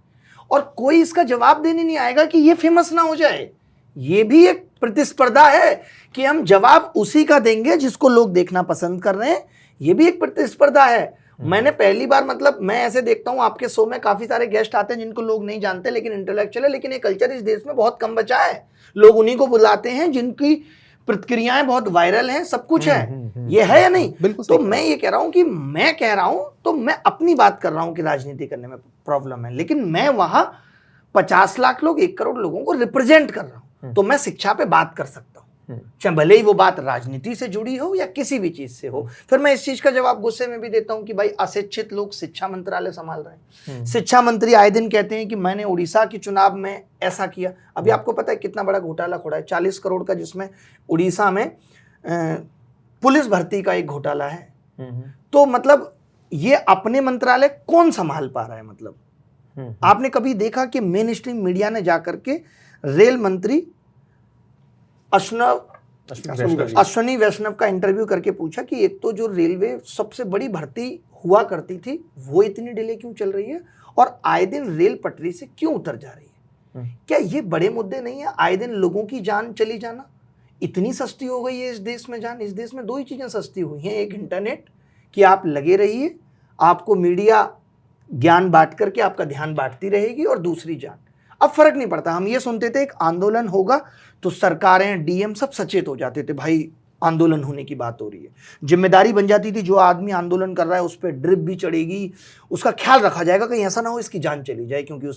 और कोई इसका जवाब देने नहीं आएगा कि ये फेमस ना हो जाए। ये भी एक प्रतिस्पर्धा है कि हम जवाब उसी का देंगे जिसको लोग देखना पसंद कर रहे हैं। ये भी एक प्रतिस्पर्धा है। मैंने पहली बार, मतलब मैं ऐसे देखता हूँ आपके शो में काफी सारे गेस्ट आते हैं जिनको लोग नहीं जानते, लेकिन इंटेलेक्चुअल है, लेकिन ये कल्चर इस देश में बहुत कम बचा है। लोग उन्हीं को बुलाते हैं जिनकी प्रतिक्रियाएं बहुत वायरल हैं, सब कुछ है। ये है या नहीं? बिल्कुल। तो मैं ये कह रहा हूं कि मैं कह रहा हूं तो मैं अपनी बात कर रहा हूं कि राजनीति करने में प्रॉब्लम है, लेकिन मैं वहां 50 लाख लोग, 1 करोड़ लोगों को रिप्रेजेंट कर रहा हूं, तो मैं शिक्षा पे बात कर सकता हूं, चाहे भले ही वो बात राजनीति से जुड़ी हो या किसी भी चीज से हो। फिर मैं इस चीज का जवाब गुस्से में भी देता हूं कि भाई अशिक्षित लोग शिक्षा मंत्रालय संभाल रहे हैं। शिक्षा मंत्री आए दिन कहते हैं कि मैंने उड़ीसा के चुनाव में ऐसा किया। अभी आपको पता है कितना बड़ा घोटाला खोड़ा है, 40 करोड़ का, जिसमें उड़ीसा में पुलिस भर्ती का एक घोटाला है। तो मतलब ये अपने मंत्रालय कौन संभाल पा रहा है? मतलब आपने कभी देखा कि मेन स्ट्रीम मीडिया ने जाकर के रेल मंत्री अश्वनी वैष्णव का इंटरव्यू करके पूछा कि एक तो जो रेलवे सबसे बड़ी भर्ती हुआ करती थी वो इतनी डिले क्यों चल रही है और आए दिन रेल पटरी से क्यों उतर जा रही है? क्या ये बड़े मुद्दे नहीं है? आए दिन लोगों की जान चली जाना, इतनी सस्ती हो गई है इस देश में जान। इस देश में 2 ही चीजें सस्ती हुई हैं, एक इंटरनेट कि आप लगे रहिए, आपको मीडिया ज्ञान बांट करके आपका ध्यान बांटती रहेगी, और दूसरी जान। अब फर्क नहीं पड़ता। हम ये सुनते थे एक आंदोलन होगा तो सरकारें, डीएम सब सचेत हो जाते थे, भाई आंदोलन होने की बात हो रही है। जिम्मेदारी बन जाती थी, जो आदमी आंदोलन कर रहा है उस पर ड्रिप भी चढ़ेगी, उसका ख्याल रखा जाएगा कहीं ऐसा ना हो इसकी जान चली जाए, क्योंकि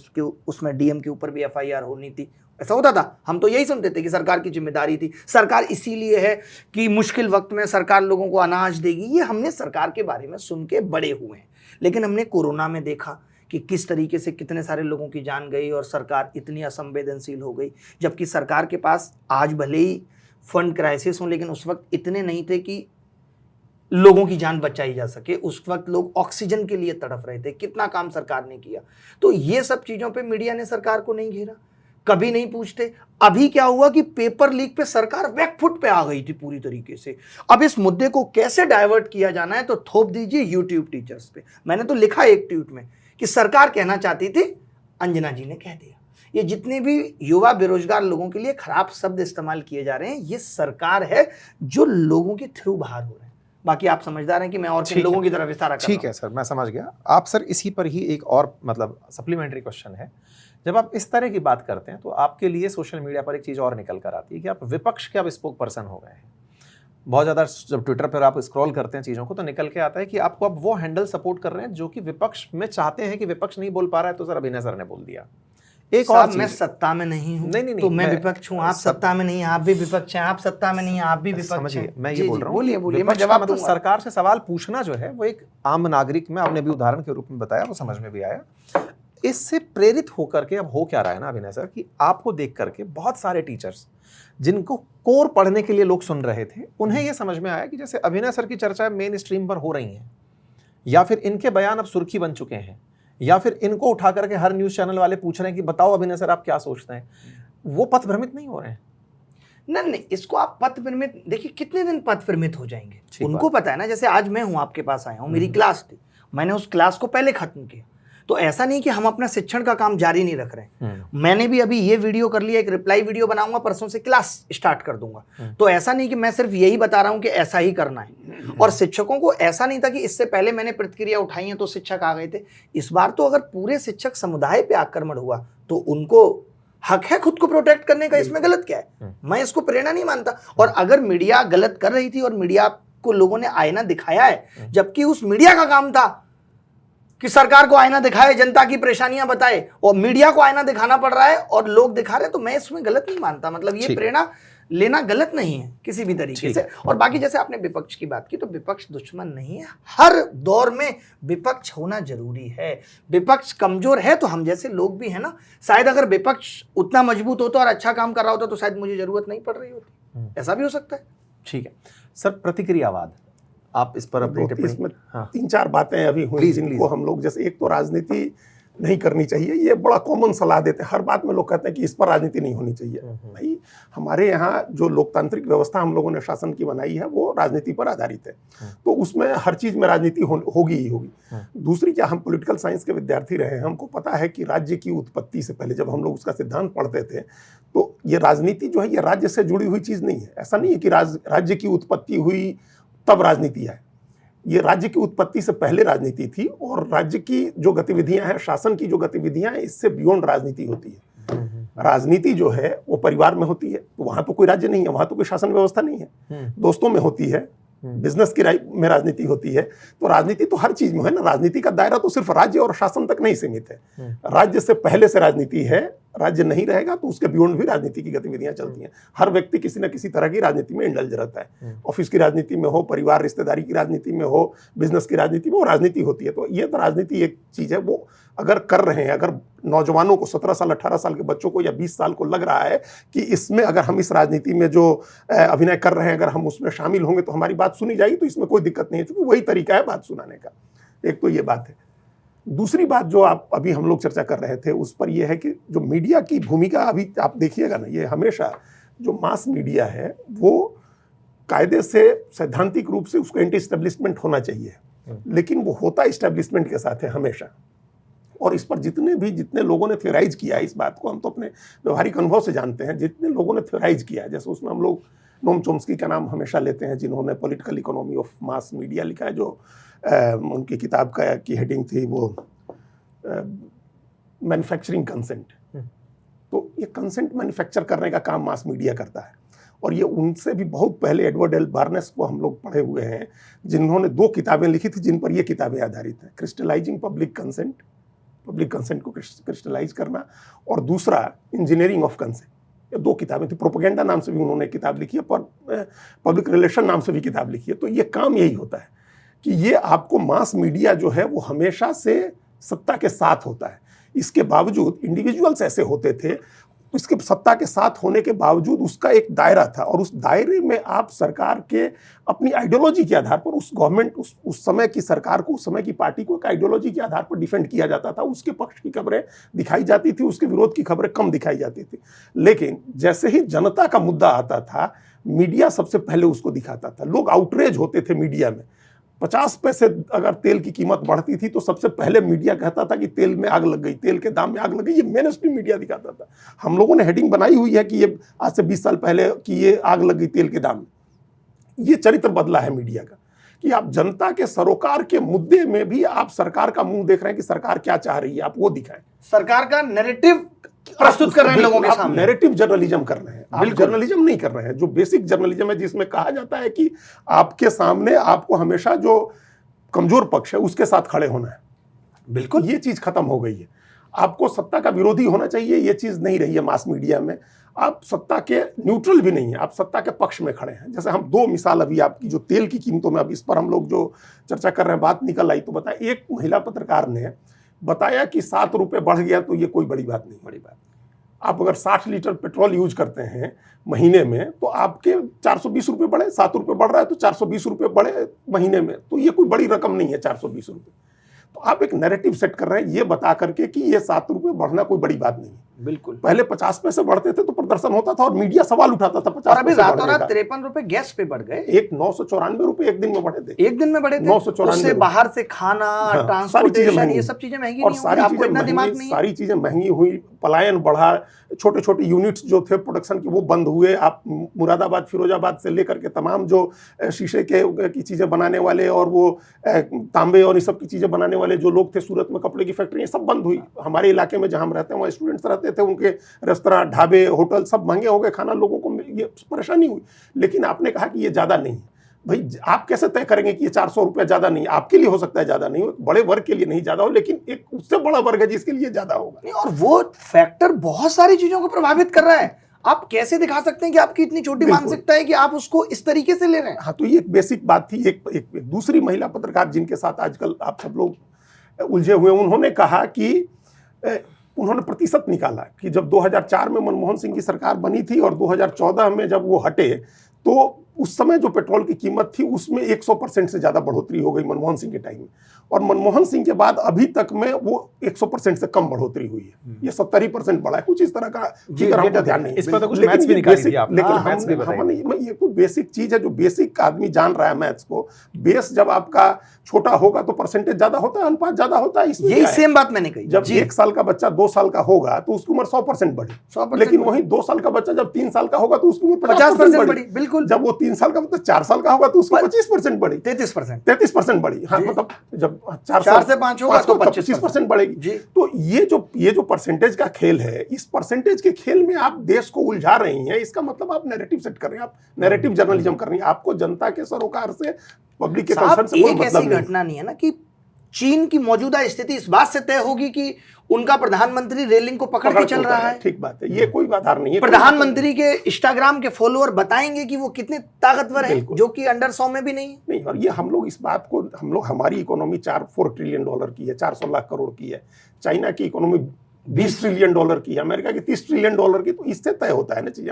उसमें डीएम के ऊपर भी एफआईआर होनी थी। ऐसा होता था, हम तो यही सुनते थे कि सरकार की जिम्मेदारी थी, सरकार इसीलिए है कि मुश्किल वक्त में सरकार लोगों को अनाज देगी। ये हमने सरकार के बारे में सुन के बड़े हुए हैं, लेकिन हमने कोरोना में देखा कि किस तरीके से कितने सारे लोगों की जान गई और सरकार इतनी असंवेदनशील हो गई। जबकि सरकार के पास आज भले ही फंड क्राइसिस हो, लेकिन उस वक्त इतने नहीं थे कि लोगों की जान बचाई जा सके। उस वक्त लोग ऑक्सीजन के लिए तड़प रहे थे। कितना काम सरकार ने किया। तो ये सब चीज़ों पे मीडिया ने सरकार को नहीं घेरा, कभी नहीं पूछते। अभी क्या हुआ कि पेपर लीक पे सरकार बैकफुट पे आ गई थी पूरी तरीके से। अब इस मुद्दे को कैसे डाइवर्ट किया जाना है तो थोप दीजिए यूट्यूब टीचर्स पे। मैंने तो लिखा एक ट्वीट में कि सरकार कहना चाहती थी, अंजना जी ने कह दिया। ये जितने भी युवा बेरोजगार लोगों के लिए खराब शब्द इस्तेमाल किए जा रहे हैं, ये सरकार है जो लोगों के थ्रू बाहर हो रहे हैं। बाकी आप समझदार हैं कि मैं और किन लोगों की तरफ इशारा कर रहा हूं। ठीक है सर, मैं समझ गया। आप सर इसी पर ही एक और मतलब सप्लीमेंट्री क्वेश्चन है। जब आप इस तरह की बात करते हैं तो आपके लिए सोशल मीडिया पर एक चीज़ और निकल कर आती है कि आप विपक्ष के अब स्पोक पर्सन हो गए हैं। बहुत ज़्यादा जब ट्विटर पर आप स्क्रॉल करते हैं चीज़ों को तो निकल के आता है कि आपको अब वो हैंडल सपोर्ट कर रहे हैं जो कि विपक्ष में चाहते हैं कि विपक्ष नहीं बोल पा रहा है, तो सर अभिनय सर ने बोल दिया। एक और मैं सत्ता में नहीं हूं, नहीं, तो मैं विपक्ष हूं। आप सत्ता में नहीं, आप भी विपक्ष हैं। आप सत्ता में नहीं, आप भी विपक्ष हैं। मैं ये बोल रहा हूं, बोलिए, मैं जवाब दूंगा। सरकार से सवाल पूछना जो है वो एक आम नागरिक में, आपने भी उदाहरण के रूप में बताया, वो समझ में भी आया। इससे प्रेरित होकर के अब हो क्या रहा है ना अभिनय सर, कि आपको देख करके बहुत सारे टीचर्स जिनको कोर पढ़ने के लिए लोग सुन रहे थे, उन्हें यह समझ में आया कि जैसे अभिनय सर की चर्चा मेन स्ट्रीम पर हो रही हैं, या फिर इनके बयान अब सुर्खी बन चुके हैं, या फिर इनको उठा करके हर न्यूज चैनल वाले पूछ रहे हैं कि बताओ अभिनय सर आप क्या सोचते हैं, वो पथ भ्रमित नहीं हो रहे हैं। नहीं, इसको आप पथ भ्रमित देखिए, कितने दिन पथ भ्रमित हो जाएंगे। उनको पता है ना, जैसे आज मैं हूं आपके पास आया हूं, मेरी क्लास थी, मैंने उस क्लास को पहले खत्म किया। तो ऐसा नहीं कि हम अपना शिक्षण का काम जारी नहीं रख रहे हैं। मैंने भी अभी ये वीडियो कर लिया, एक रिप्लाई वीडियो बनाऊंगा, परसों से क्लास स्टार्ट कर दूंगा। तो ऐसा नहीं कि मैं सिर्फ यही बता रहा हूं कि ऐसा ही करना है। और शिक्षकों को ऐसा नहीं था कि इससे पहले मैंने प्रतिक्रिया उठाई है तो शिक्षक आ गए थे। इस बार तो अगर पूरे शिक्षक समुदाय पे आक्रमण हुआ तो उनको हक है खुद को प्रोटेक्ट करने का। इसमें गलत क्या है? मैं इसको प्रेरणा नहीं मानता। और अगर मीडिया गलत कर रही थी और मीडिया को लोगों ने आईना दिखाया है, जबकि उस मीडिया का काम था कि सरकार को आईना दिखाए, जनता की परेशानियां बताए, और मीडिया को आईना दिखाना पड़ रहा है और लोग दिखा रहे हैं, तो मैं इसमें गलत नहीं मानता। मतलब ये प्रेरणा लेना गलत नहीं है किसी भी तरीके से। और बाकी जैसे आपने विपक्ष की बात की, तो विपक्ष दुश्मन नहीं है। हर दौर में विपक्ष होना जरूरी है। विपक्ष कमजोर है तो हम जैसे लोग भी है ना, शायद अगर विपक्ष उतना मजबूत होता और अच्छा काम कर रहा होता तो शायद मुझे जरूरत नहीं पड़ रही होती। ऐसा भी हो सकता है। ठीक है सर, प्रतिक्रियावाद आप इस पर अपनी इसमें 3-4 बातें अभी हुई जिनको हम लोग, जैसे एक तो राजनीति नहीं करनी चाहिए। ये बड़ा कॉमन सलाह देते हैं, हर बात में लोग कहते हैं कि इस पर राजनीति नहीं होनी चाहिए। भाई हमारे यहाँ जो लोकतांत्रिक व्यवस्था हम लोगों ने शासन की बनाई है वो राजनीति पर आधारित है, तो उसमें हर चीज में राजनीति होगी ही होगी। दूसरी क्या, हम पॉलिटिकल साइंस के विद्यार्थी रहे हैं, हमको पता है कि राज्य की उत्पत्ति से पहले जब हम लोग उसका सिद्धांत पढ़ते थे तो ये राजनीति जो है ये राज्य से जुड़ी हुई चीज नहीं है। ऐसा नहीं है कि राज्य की उत्पत्ति हुई तब राजनीति है, ये राज्य की उत्पत्ति से पहले राजनीति थी, और राज्य की जो गतिविधियां हैं, शासन की जो गतिविधियां हैं, इससे बियॉन्ड राजनीति होती है। राजनीति जो है वो परिवार में होती है, तो वहां तो कोई राज्य नहीं है, वहां तो कोई शासन व्यवस्था नहीं है, दोस्तों में होती है, बिजनेस की में राजनीति होती है। तो राजनीति तो हर चीज में है ना। राजनीति का दायरा तो सिर्फ राज्य और शासन तक नहीं सीमित है, राज्य से पहले से राजनीति है, राज्य नहीं रहेगा तो उसके बियॉन्ड भी राजनीति की गतिविधियां चलती हैं। हर व्यक्ति किसी न किसी तरह की राजनीति में इंडल्ज रहता है, ऑफिस की राजनीति में हो, परिवार रिश्तेदारी की राजनीति में हो, बिजनेस की राजनीति में, वो राजनीति होती है। तो ये तो राजनीति एक चीज है, वो अगर कर रहे हैं, अगर नौजवानों को 17 साल 18 साल के बच्चों को या 20 साल को लग रहा है कि इसमें अगर हम इस राजनीति में जो अभिनय कर रहे हैं अगर हम उसमें शामिल होंगे तो हमारी बात सुनी जाएगी, तो इसमें कोई दिक्कत नहीं है, क्योंकि वही तरीका है बात सुनाने का। एक तो ये बात है। दूसरी बात जो आप अभी हम लोग चर्चा कर रहे थे उस पर यह है कि जो मीडिया की भूमिका अभी आप देखिएगा ना, ये हमेशा जो मास मीडिया है वो कायदे से सैद्धांतिक रूप से उसको एंटी एस्टेब्लिशमेंट होना चाहिए, लेकिन वो होता एस्टेब्लिशमेंट के साथ है हमेशा। और इस पर जितने लोगों ने थ्योराइज किया है इस बात को, हम तो अपने व्यवहारिक अनुभव से जानते हैं, जितने लोगों ने थ्योराइज किया है, जैसे उसमें हम लोग नोम चोम्स्की का नाम हमेशा लेते हैं, जिन्होंने political economy of mass media लिखा है, जो उनकी किताब की हेडिंग थी वो मैन्युफैक्चरिंग कंसेंट। तो ये कंसेंट मैन्युफैक्चर करने का काम मास मीडिया करता है, और ये उनसे भी बहुत पहले एडवर्ड एल बार्नेस को हम लोग पढ़े हुए हैं, जिन्होंने 2 किताबें लिखी थी जिन पर ये किताबें आधारित हैं, क्रिस्टलाइजिंग पब्लिक कंसेंट को क्रिस्टलाइज करना, और दूसरा इंजीनियरिंग ऑफ कंसेंट। ये 2 किताबें थी। प्रोपेगेंडा नाम से भी उन्होंने किताब लिखी है, पर पब्लिक रिलेशन नाम से भी किताब लिखी है। तो ये काम यही होता है कि ये आपको मास मीडिया जो है वो हमेशा से सत्ता के साथ होता है। इसके बावजूद इंडिविजुअल्स ऐसे होते थे, इसके सत्ता के साथ होने के बावजूद उसका एक दायरा था, और उस दायरे में आप सरकार के अपनी आइडियोलॉजी के आधार पर उस गवर्नमेंट उस समय की सरकार को, उस समय की पार्टी को एक आइडियोलॉजी के आधार पर डिफेंड किया जाता था। उसके पक्ष की खबरें दिखाई जाती थी, उसके विरोध की खबरें कम दिखाई जाती थी। लेकिन जैसे ही जनता का मुद्दा आता था, मीडिया सबसे पहले उसको दिखाता था। लोग आउटरेज होते थे मीडिया में। 50 पैसे अगर तेल की कीमत बढ़ती थी तो सबसे पहले मीडिया कहता था कि तेल में आग लग गई, तेल के दाम में आग लग गई। ये मेन स्ट्रीम मीडिया दिखाता था। हम लोगों ने हेडिंग बनाई हुई है कि ये आज से 20 साल पहले कि ये आग लग गई तेल के दाम में। ये चरित्र बदला है मीडिया का, कि आप जनता के सरोकार के मुद्दे में भी आप सरकार का मुंह देख रहे हैं कि सरकार क्या चाह रही है, आप वो दिखाएं। सरकार का नैरेटिव प्रस्तुत कर रहे हैं लोगों के सामने। नैरेटिव जर्नलिज्म कर रहे हैं आप, जर्नलिज्म नहीं कर रहे हैं। जो बेसिक जर्नलिज्म है जिसमें कहा जाता है कि आपके सामने आपको हमेशा जो कमजोर पक्ष है उसके साथ खड़े होना है, बिल्कुल ये चीज खत्म हो गई है। आपको सत्ता का विरोधी होना चाहिए, ये चीज नहीं रही है मास मीडिया में। आप सत्ता के न्यूट्रल भी नहीं है, आप सत्ता के पक्ष में खड़े हैं। जैसे हम 2 मिसाल अभी आपकी जो तेल की कीमतों में, अब इस पर हम लोग जो चर्चा कर रहे हैं, बात निकल आई तो बताया, एक महिला पत्रकार ने बताया कि 7 रुपए बढ़ गया तो ये कोई बड़ी बात नहीं। बड़ी बात, आप अगर 60 लीटर पेट्रोल यूज करते हैं महीने में तो आपके 420 रुपये बढ़े, 7 रुपये बढ़ रहा है तो 420 रुपये बढ़े महीने में, तो ये कोई बड़ी रकम नहीं है 420 रुपये। तो आप एक नैरेटिव सेट कर रहे हैं ये बता करके कि ये 7 रुपये बढ़ना कोई बड़ी बात नहीं है। बिल्कुल, पहले 50 पैसे बढ़ते थे तो प्रदर्शन होता था और मीडिया सवाल उठाता था। 50 अभी रातों रात 53 रुपए गैस पे बढ़ गए। एक 994 रुपए एक दिन में बढ़े थे। एक दिन में बढ़े थे 994। उससे बाहर से खाना, ट्रांसपोर्टेशन, ये सब चीजें महंगी नहीं हो रही, आपको इतना दिमाग नहीं है। सारी चीजें महंगी हुई, पलायन बढ़ा, छोटे छोटे यूनिट्स जो थे प्रोडक्शन के वो बंद हुए। आप मुरादाबाद, फिरोजाबाद से लेकर के तमाम जो शीशे की चीजें बनाने वाले और वो तांबे और ये सब की चीजें बनाने वाले जो लोग थे, सूरत में कपड़े की फैक्ट्री, सब बंद हुई। हमारे इलाके में जहां हम रहते हैं वहाँ स्टूडेंट्स रहते थे, उनके रेस्तरां, ढाबे, होटल सब महंगे हो गए, खाना लोगों को ये परेशानी हुई। लेकिन आपने कहा कि ये ज्यादा नहीं है। भाई आप कैसे तय करेंगे कि ये 400 रुपया ज्यादा नहीं? आपके लिए हो सकता है ज्यादा नहीं हो, बड़े वर्ग के लिए नहीं ज्यादा हो, लेकिन एक उससे बड़ा वर्ग है जिसके लिए ज्यादा होगा। और वो फैक्टर बहुत सारी चीजों को प्रभावित कर रहा है। आप कैसे दिखा सकते हैं कि आपकी इतनी छोटी मानसिकता है कि आप उसको इस तरीके से ले रहे हैं? हाँ, तो ये एक बेसिक बात थी। एक दूसरी महिला पत्रकार जिनके साथ आजकल आप सब लोग उलझे हुए, उन्होंने कहा कि उन्होंने प्रतिशत निकाला कि जब 2004 में मनमोहन सिंह की सरकार बनी थी और 2014 में जब वो हटे तो उस समय जो पेट्रोल की कीमत थी उसमें 100% से ज्यादा बढ़ोतरी हो गई मनमोहन सिंह के टाइम में, और मनमोहन सिंह के बाद अभी तक में वो 100% से कम बढ़ोतरी हुई है। ये 70% बढ़ा है, कुछ इस तरह का फिगर हमको ध्यान नहीं है। इस पर तो कुछ लेकिन मैथ्स भी ये निकाली basic- थी आपने। लेकिन मैथ्स भी बताइए। ये तो बेसिक चीज है जो बेसिक आदमी जान रहा है मैथ्स को। बेस जब आपका छोटा होगा तो परसेंटेज ज्यादा होता है, अनुपात ज्यादा होता है। इसमें यही क्या है? सेम बात मैंने कही। जब 1 साल का बच्चा 2 साल का होगा तो उसकी उम्र 100% बढ़ी, 100% लेकिन बढ़ी। वही 2 साल का बच्चा जब 3 साल का होगा तो उसकी उम्र 50% 50% बढ़ी, बिल्कुल। जब वो 3 साल का बच्चा 4 साल का होगा तो उसकी 25% बढ़ी, 33%। 33% बढ़ी। हाँ, मतलब जब 4 4 से 5 होगा तो 25% बढ़ेगी। जी। तो ये जो परसेंटेज का खेल है, इस परसेंटेज के खेल में आप देश को उलझा रही हैं। इसका मतलब आप नैरेटिव सेट कर रही हैं, आप नैरेटिव जर्नलिज्म कर रही हैं। आपको जनता के सरोकार से, पब्लिक के कंसर्न से कोई एक ऐसी मतलब नहीं। घटना नहीं है ना कि चीन की मौजूदा स्थिति इस बात से तय होगी कि उनका प्रधानमंत्री रेलिंग को पकड़ के चल रहा है। ठीक बात है, ये कोई आधार नहीं है। प्रधानमंत्री के इंस्टाग्राम के फॉलोअर बताएंगे कि वो कितने ताकतवर हैं, बिल्कुल। जो कि अंडर 100 में भी नहीं है। नहीं, और ये हम लोग इस बात को, हम लोग, हमारी इकोनॉमी 4 ट्रिलियन डॉलर की है, 400 लाख करोड़ की है। चाइना की इकोनॉमी 20 ट्रिलियन डॉलर की है, अमेरिका की 30 ट्रिलियन डॉलर की। तो इससे तय होता है ना चीजें।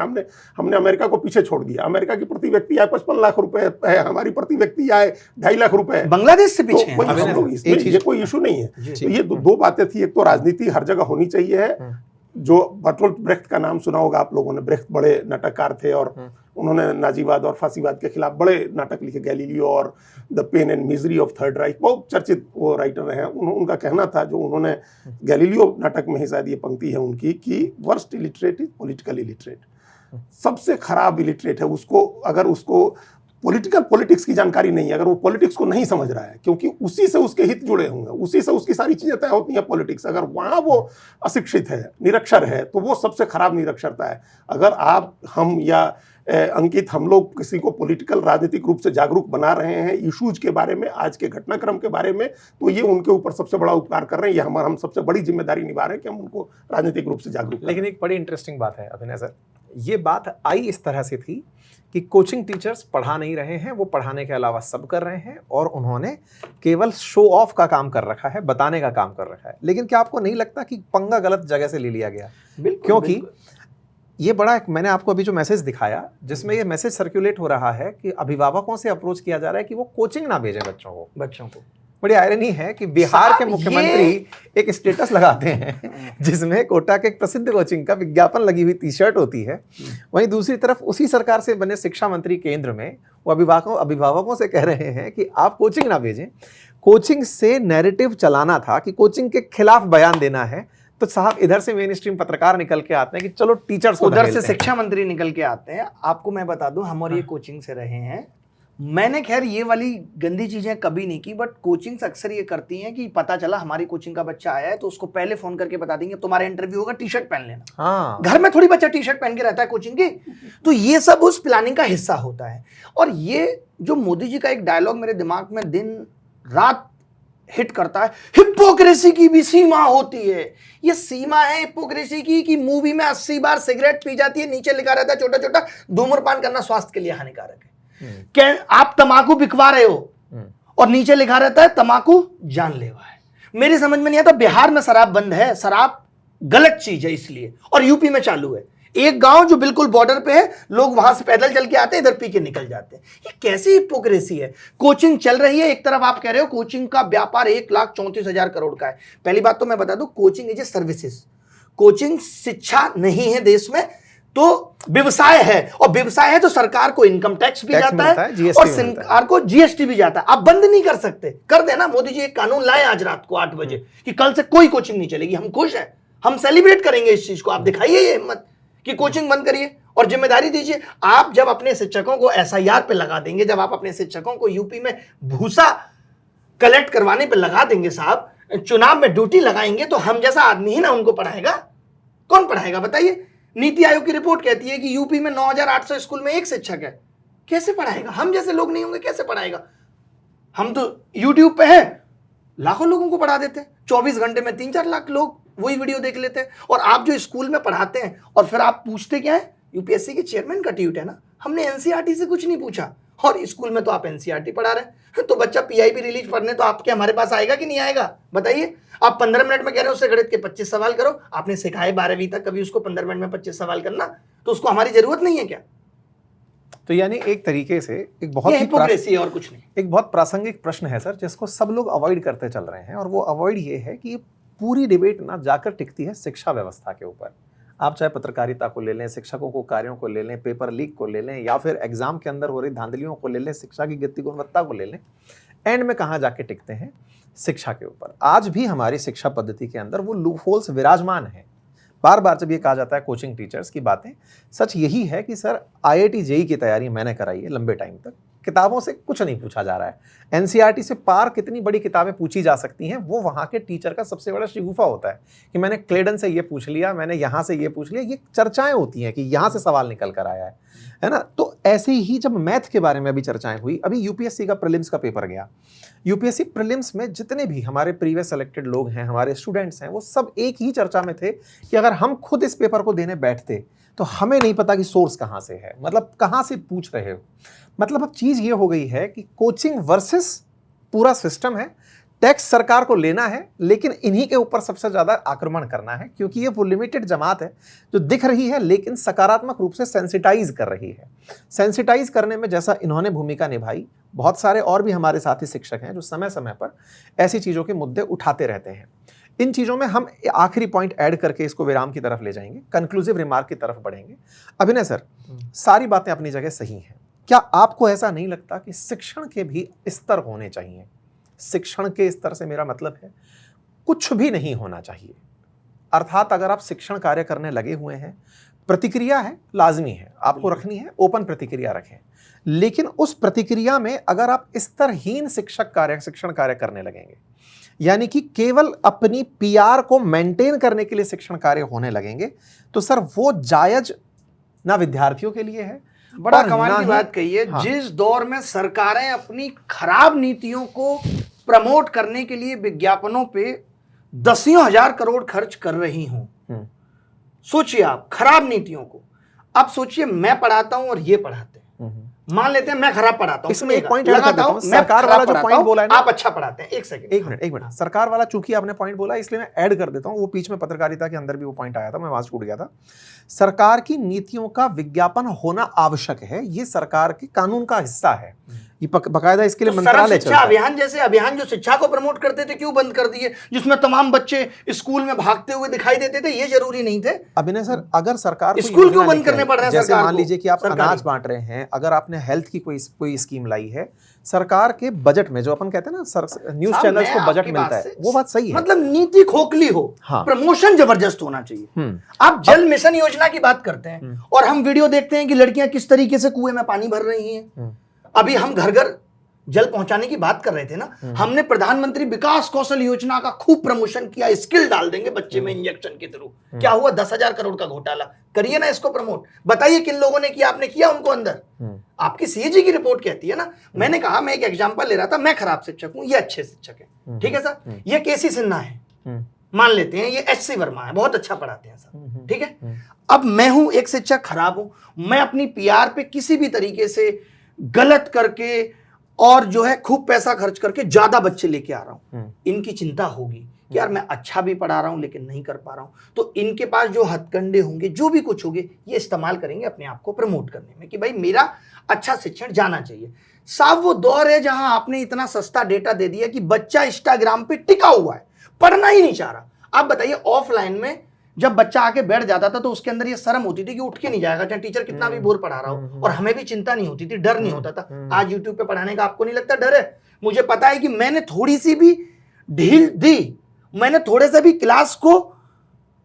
हमने अमेरिका को पीछे छोड़ दिया। अमेरिका की प्रति व्यक्ति आय 55 लाख रुपए है, हमारी प्रति व्यक्ति आय 2.5 लाख रुपए है। बांग्लादेश से तो पीछे वही हैं। हम लोग इसमें, ये कोई इशू नहीं है। तो ये दो बातें थी। एक तो राजनीति हर जगह होनी चाहिए है। जो बर्टोल्ट ब्रेख्ट का नाम सुना होगा आप लोगों ने। ब्रेख्ट बड़े नाटककार थे और उन्होंने नाजीवाद और फांसीवाद के खिलाफ बड़े नाटक लिखे। गैलीलियो और the pain and misery of third Reich, बहुत चर्चित वो राइटर हैं। उनका कहना था, जो उन्होंने गैलीलियो नाटक में ही शायद ये पंक्ति है उनकी, कि worst illiterate is political illiterate. सबसे खराब इलिटरेट है उसको, अगर उसको पॉलिटिक्स की जानकारी नहीं है, अगर वो पॉलिटिक्स को नहीं समझ रहा है, क्योंकि उसी से उसके हित जुड़े होंगे, उसी से उसकी सारी चीजें तय होती हैं पॉलिटिक्स। अगर वहां वो अशिक्षित है, निरक्षर है, तो वो सबसे खराब निरक्षरता है। अगर आप, हम या अंकित, हम लोग किसी को पॉलिटिकल, राजनीतिक रूप से जागरूक बना रहे हैं इश्यूज के बारे में, आज के घटनाक्रम के बारे में, तो ये उनके ऊपर सबसे बड़ा उपकार कर रहे हैं। ये हम सबसे बड़ी जिम्मेदारी निभा रहे हैं कि हम उनको राजनीतिक रूप से जागरूक करें। लेकिन एक बड़ी इंटरेस्टिंग बात है अभिनय सर, ये बात आई इस तरह से थी कि कोचिंग टीचर्स पढ़ा नहीं रहे हैं, वो पढ़ाने के अलावा सब कर रहे हैं, और उन्होंने केवल शो ऑफ का काम कर रखा है, बताने का काम कर रखा है। लेकिन क्या आपको नहीं लगता कि पंगा गलत जगह से ले लिया गया? क्योंकि ये बड़ा, मैंने आपको अभी जो मैसेज दिखाया, जिसमें ये मैसेज सर्कुलेट हो रहा है कि अभिभावकों से अप्रोच किया जा रहा है कि वो कोचिंग ना भेजें बच्चों को। बड़ी आयरनी है कि बिहार के मुख्यमंत्री एक स्टेटस लगाते हैं जिसमें कोटा के एक प्रसिद्ध कोचिंग का विज्ञापन लगी हुई टी-शर्ट होती है। वहीं दूसरी तरफ उसी सरकार से बने शिक्षा मंत्री केंद्र में वो अभिभावकों से कह रहे हैं कि आप कोचिंग ना भेजें। कोचिंग से नैरेटिव चलाना था कि कोचिंग के खिलाफ बयान देना है, तो साहब इधर से मेन स्ट्रीम पत्रकार निकल के आते हैं कि चलो टीचर्स को उधर से शिक्षा मंत्री निकल के आते हैं। आपको मैं बता दूं, हम और ये कोचिंग से रहे हैं। मैंने खैर ये वाली गंदी चीजें कभी नहीं की, बट कोचिंग्स अक्सर ये करती हैं कि पता चला हमारी कोचिंग का बच्चा आया है तो उसको पहले फोन करके बता देंगे तुम्हारा इंटरव्यू होगा, टी शर्ट पहन लेना। हाँ। घर में थोड़ी बच्चा टी शर्ट पहन के रहता है कोचिंग की। तो ये सब उस प्लानिंग का हिस्सा होता है। और ये जो मोदी जी का एक डायलॉग मेरे दिमाग में दिन रात हिट करता है, हिपोक्रेसी की भी सीमा होती है। ये सीमा है हिपोक्रेसी की कि मूवी में 80 बार सिगरेट पी जाती है, नीचे लिखा रहता है छोटा छोटा, धूम्रपान करना स्वास्थ्य के लिए हानिकारक है। क्या आप तंबाकू बिकवा रहे हो और नीचे लिखा रहता है तंबाकू जानलेवा है। मेरी समझ में नहीं आता, बिहार में शराब बंद है, शराब गलत चीज है इसलिए, और यूपी में चालू है। एक गांव जो बिल्कुल बॉर्डर पे है, लोग वहां से पैदल चल के आते हैं, इधर पी के निकल जाते हैं। ये कैसी हिपोक्रेसी है? कोचिंग चल रही है, एक तरफ आप कह रहे हो कोचिंग का व्यापार 1,34,000 करोड़ का है। पहली बात तो मैं बता दूं, coaching is a services. Coaching शिक्षा नहीं है देश में, तो व्यवसाय है, और व्यवसाय है तो सरकार को इनकम टैक्स भी जाता है और सरकार को जीएसटी भी जाता है। आप बंद नहीं कर सकते, कर देना। मोदी जी एक कानून लाए आज रात को 8 बजे कि कल से कोई कोचिंग नहीं चलेगी। हम खुश हैं, हम सेलिब्रेट करेंगे इस चीज को। आप दिखाइए ये हिम्मत कि कोचिंग बंद करिए और जिम्मेदारी दीजिए। आप जब अपने शिक्षकों को एसआईआर पे लगा देंगे, जब आप अपने शिक्षकों को यूपी में भूसा कलेक्ट करवाने पे लगा देंगे साहब, चुनाव में ड्यूटी लगाएंगे, तो हम जैसा आदमी ही ना उनको पढ़ाएगा। कौन पढ़ाएगा बताइए? नीति आयोग की रिपोर्ट कहती है कि यूपी में 9,800 स्कूल में एक शिक्षक है। कैसे पढ़ाएगा? हम जैसे लोग नहीं होंगे कैसे पढ़ाएगा? हम तो यूट्यूब पे हैं, लाखों लोगों को पढ़ा देते हैं। 24 घंटे में 3-4 लाख लोग वही वीडियो देख लेते हैं। और आप जो स्कूल में पढ़ाते हैं और फिर आप पूछते क्या है? यूपीएससी के चेयरमैन का ट्वीट है ना, हमने एनसीईआरटी से कुछ नहीं पूछा, और स्कूल में तो आप एनसीईआरटी पढ़ा रहे हैं। तो बच्चा पीआईबी रिलीज पढ़ने तो आपके हमारे पास आएगा कि नहीं आएगा बताइए? आप 15 मिनट में कह रहे हो उससे गणित के 25 सवाल करो। आपने सिखाए 12वीं तक कभी उसको 15 मिनट में 25 सवाल करना? तो उसको हमारी जरूरत नहीं है क्या? तो यानी एक तरीके से एक बहुत ये ही हिपोक्रेसी है और कुछ नहीं। एक बहुत प्रासंगिक प्रश्न है सर, जिसको सब लोग अवॉइड करते चल रहे हैं, और वो अवॉइड ये है कि ये पूरी डिबेट ना जाकर टिकती है शिक्षा व्यवस्था के ऊपर। आप चाहे पत्रकारिता को ले लें, शिक्षकों को कार्यों को ले लें, पेपर लीक को ले लें, या फिर एग्जाम के अंदर हो रही धांधलियों को ले लें, शिक्षा की गिरती गुणवत्ता को ले लें, एंड में कहाँ जाके टिकते हैं? शिक्षा के ऊपर। आज भी हमारी शिक्षा पद्धति के अंदर वो लूप होल्स विराजमान है। बार बार जब ये कहा जाता है कोचिंग टीचर्स की बातें, सच यही है कि सर IIT JEE की तैयारी मैंने कराई है लंबे टाइम तक, किताबों से कुछ नहीं पूछा जा रहा है। NCERT से पार कितनी बड़ी किताबें पूछी जा सकती हैं, वो वहाँ के टीचर का सबसे बड़ा शिगुफा होता है कि मैंने क्लेडन से ये पूछ लिया, मैंने यहाँ से ये पूछ लिया। ये चर्चाएं होती हैं कि यहाँ से सवाल निकल कर आया है ना। तो ऐसे ही जब मैथ के बारे में अभी चर्चाएं हुई, अभी UPSC का प्रीलिम्स का पेपर गया, UPSC प्रीलिम्स में जितने भी हमारे प्रीवियस सेलेक्टेड लोग हैं, हमारे स्टूडेंट्स हैं, वो सब एक ही चर्चा में थे कि अगर हम खुद इस पेपर को देने बैठते तो हमें नहीं पता कि सोर्स कहाँ से है, मतलब कहाँ से पूछ रहे हो। मतलब अब चीज़ ये हो गई है कि कोचिंग वर्सेस पूरा सिस्टम है। टैक्स सरकार को लेना है, लेकिन इन्हीं के ऊपर सबसे ज़्यादा आक्रमण करना है, क्योंकि ये वो लिमिटेड जमात है जो दिख रही है लेकिन सकारात्मक रूप से सेंसिटाइज कर रही है। सेंसिटाइज करने में जैसा इन्होंने भूमिका निभाई, बहुत सारे और भी हमारे साथी शिक्षक हैं जो समय समय पर ऐसी चीज़ों के मुद्दे उठाते रहते हैं। इन चीज़ों में हम आखिरी पॉइंट ऐड करके इसको विराम की तरफ ले जाएंगे, कंक्लूसिव रिमार्क की तरफ बढ़ेंगे। अभिनय सर, सारी बातें अपनी जगह सही हैं। क्या आपको ऐसा नहीं लगता कि शिक्षण के भी स्तर होने चाहिए? शिक्षण के स्तर से मेरा मतलब है कुछ भी नहीं होना चाहिए। अर्थात अगर आप शिक्षण कार्य करने लगे हुए हैं, प्रतिक्रिया है, लाजमी है, आपको रखनी है, ओपन प्रतिक्रिया रखें, लेकिन उस प्रतिक्रिया में अगर आप स्तरहीन शिक्षण कार्य करने लगेंगे, यानी कि केवल अपनी PR को मेंटेन करने के लिए शिक्षण कार्य होने लगेंगे, तो सर वो जायज ना विद्यार्थियों के लिए है। बड़ा कमाल की बात कही है। हाँ। जिस दौर में सरकारें अपनी खराब नीतियों को प्रमोट करने के लिए विज्ञापनों पे दसियों हजार करोड़ खर्च कर रही हों, सोचिए आप खराब नीतियों को। अब सोचिए मैं पढ़ाता हूं और ये पढ़ाते हैं, मान लेते हैं मैं खराब पढ़ाता हूं, इसमें एक पॉइंट लगाता हूं, सरकार वाला जो पॉइंट बोला है ना, आप अच्छा पढ़ाते हैं। एक मिनट, सरकार वाला चूंकि आपने पॉइंट बोला इसलिए मैं ऐड कर देता हूं। वो बीच में पत्रकारिता के अंदर भी वो पॉइंट आया था, मैं वहां से छूट गया था। सरकार की नीतियों का विज्ञापन होना आवश्यक है, ये सरकार के कानून का हिस्सा है, ये बकायदा इसके लिए मंत्रालय शिक्षा अभियान जैसे अभियान जो शिक्षा को प्रमोट करते थे क्यों बंद कर दिए, जिसमें तमाम बच्चे स्कूल में भागते हुए दिखाई देते थे? ये जरूरी नहीं थे। अभिनय सर, अगर सरकार स्कूल क्यों बंद करने पड़ रहे हैं? जैसे मान लीजिए कि आप अनाज बांट रहे हैं, अगर आपने हेल्थ की कोई स्कीम लाई है, सरकार के बजट में जो अपन कहते हैं ना न्यूज चैनल्स को बजट मिलता है, वो बात सही है। मतलब नीति खोखली हो, हाँ। प्रमोशन जबरदस्त होना चाहिए। आप जल मिशन योजना की बात करते हैं और हम वीडियो देखते हैं कि लड़कियां किस तरीके से कुएं में पानी भर रही हैं। अभी हम घर घर जल पहुंचाने की बात कर रहे थे ना, हमने प्रधानमंत्री विकास कौशल योजना का खूब प्रमोशन किया, स्किल डाल देंगे बच्चे में इंजेक्शन के थ्रू। क्या हुआ? 10,000 करोड़ का घोटाला। करिए ना इसको प्रमोट, बताइए किन लोगों ने किया? आपने किया उनको अंदर? आपकी CAG की रिपोर्ट कहती है ना। मैंने कहा, मैं एक एग्जांपल ले रहा था, मैं खराब शिक्षक हूं, ये अच्छे शिक्षक है, ठीक है सर। ये KC सिन्हा है, मान लेते हैं, ये HC वर्मा है, बहुत अच्छा पढ़ाते हैं सर, ठीक है। अब मैं हूं एक शिक्षक खराब हूं, मैं अपनी PR पे किसी भी तरीके से गलत करके और जो है खूब पैसा खर्च करके ज्यादा बच्चे लेके आ रहा हूं। इनकी चिंता होगी कि यार मैं अच्छा भी पढ़ा रहा हूं लेकिन नहीं कर पा रहा हूं, तो इनके पास जो हथकंडे होंगे, जो भी कुछ होंगे, ये इस्तेमाल करेंगे अपने आप को प्रमोट करने में कि भाई मेरा अच्छा शिक्षण जाना चाहिए। साहब वो दौर है जहां आपने इतना सस्ता डेटा दे दिया कि बच्चा इंस्टाग्राम पे टिका हुआ है, पढ़ना ही नहीं चाह रहा। आप बताइए, ऑफलाइन में जब बच्चा आके बैठ जाता था तो उसके अंदर ये शर्म होती थी कि उठ के नहीं जाएगा, चाहे टीचर कितना भी बोर पढ़ा रहा हो, और हमें भी चिंता नहीं होती थी, डर नहीं होता था। आज यूट्यूब पे पढ़ाने का आपको नहीं लगता डर है? मुझे पता है कि मैंने थोड़ी सी भी ढील दी, मैंने थोड़े से भी क्लास को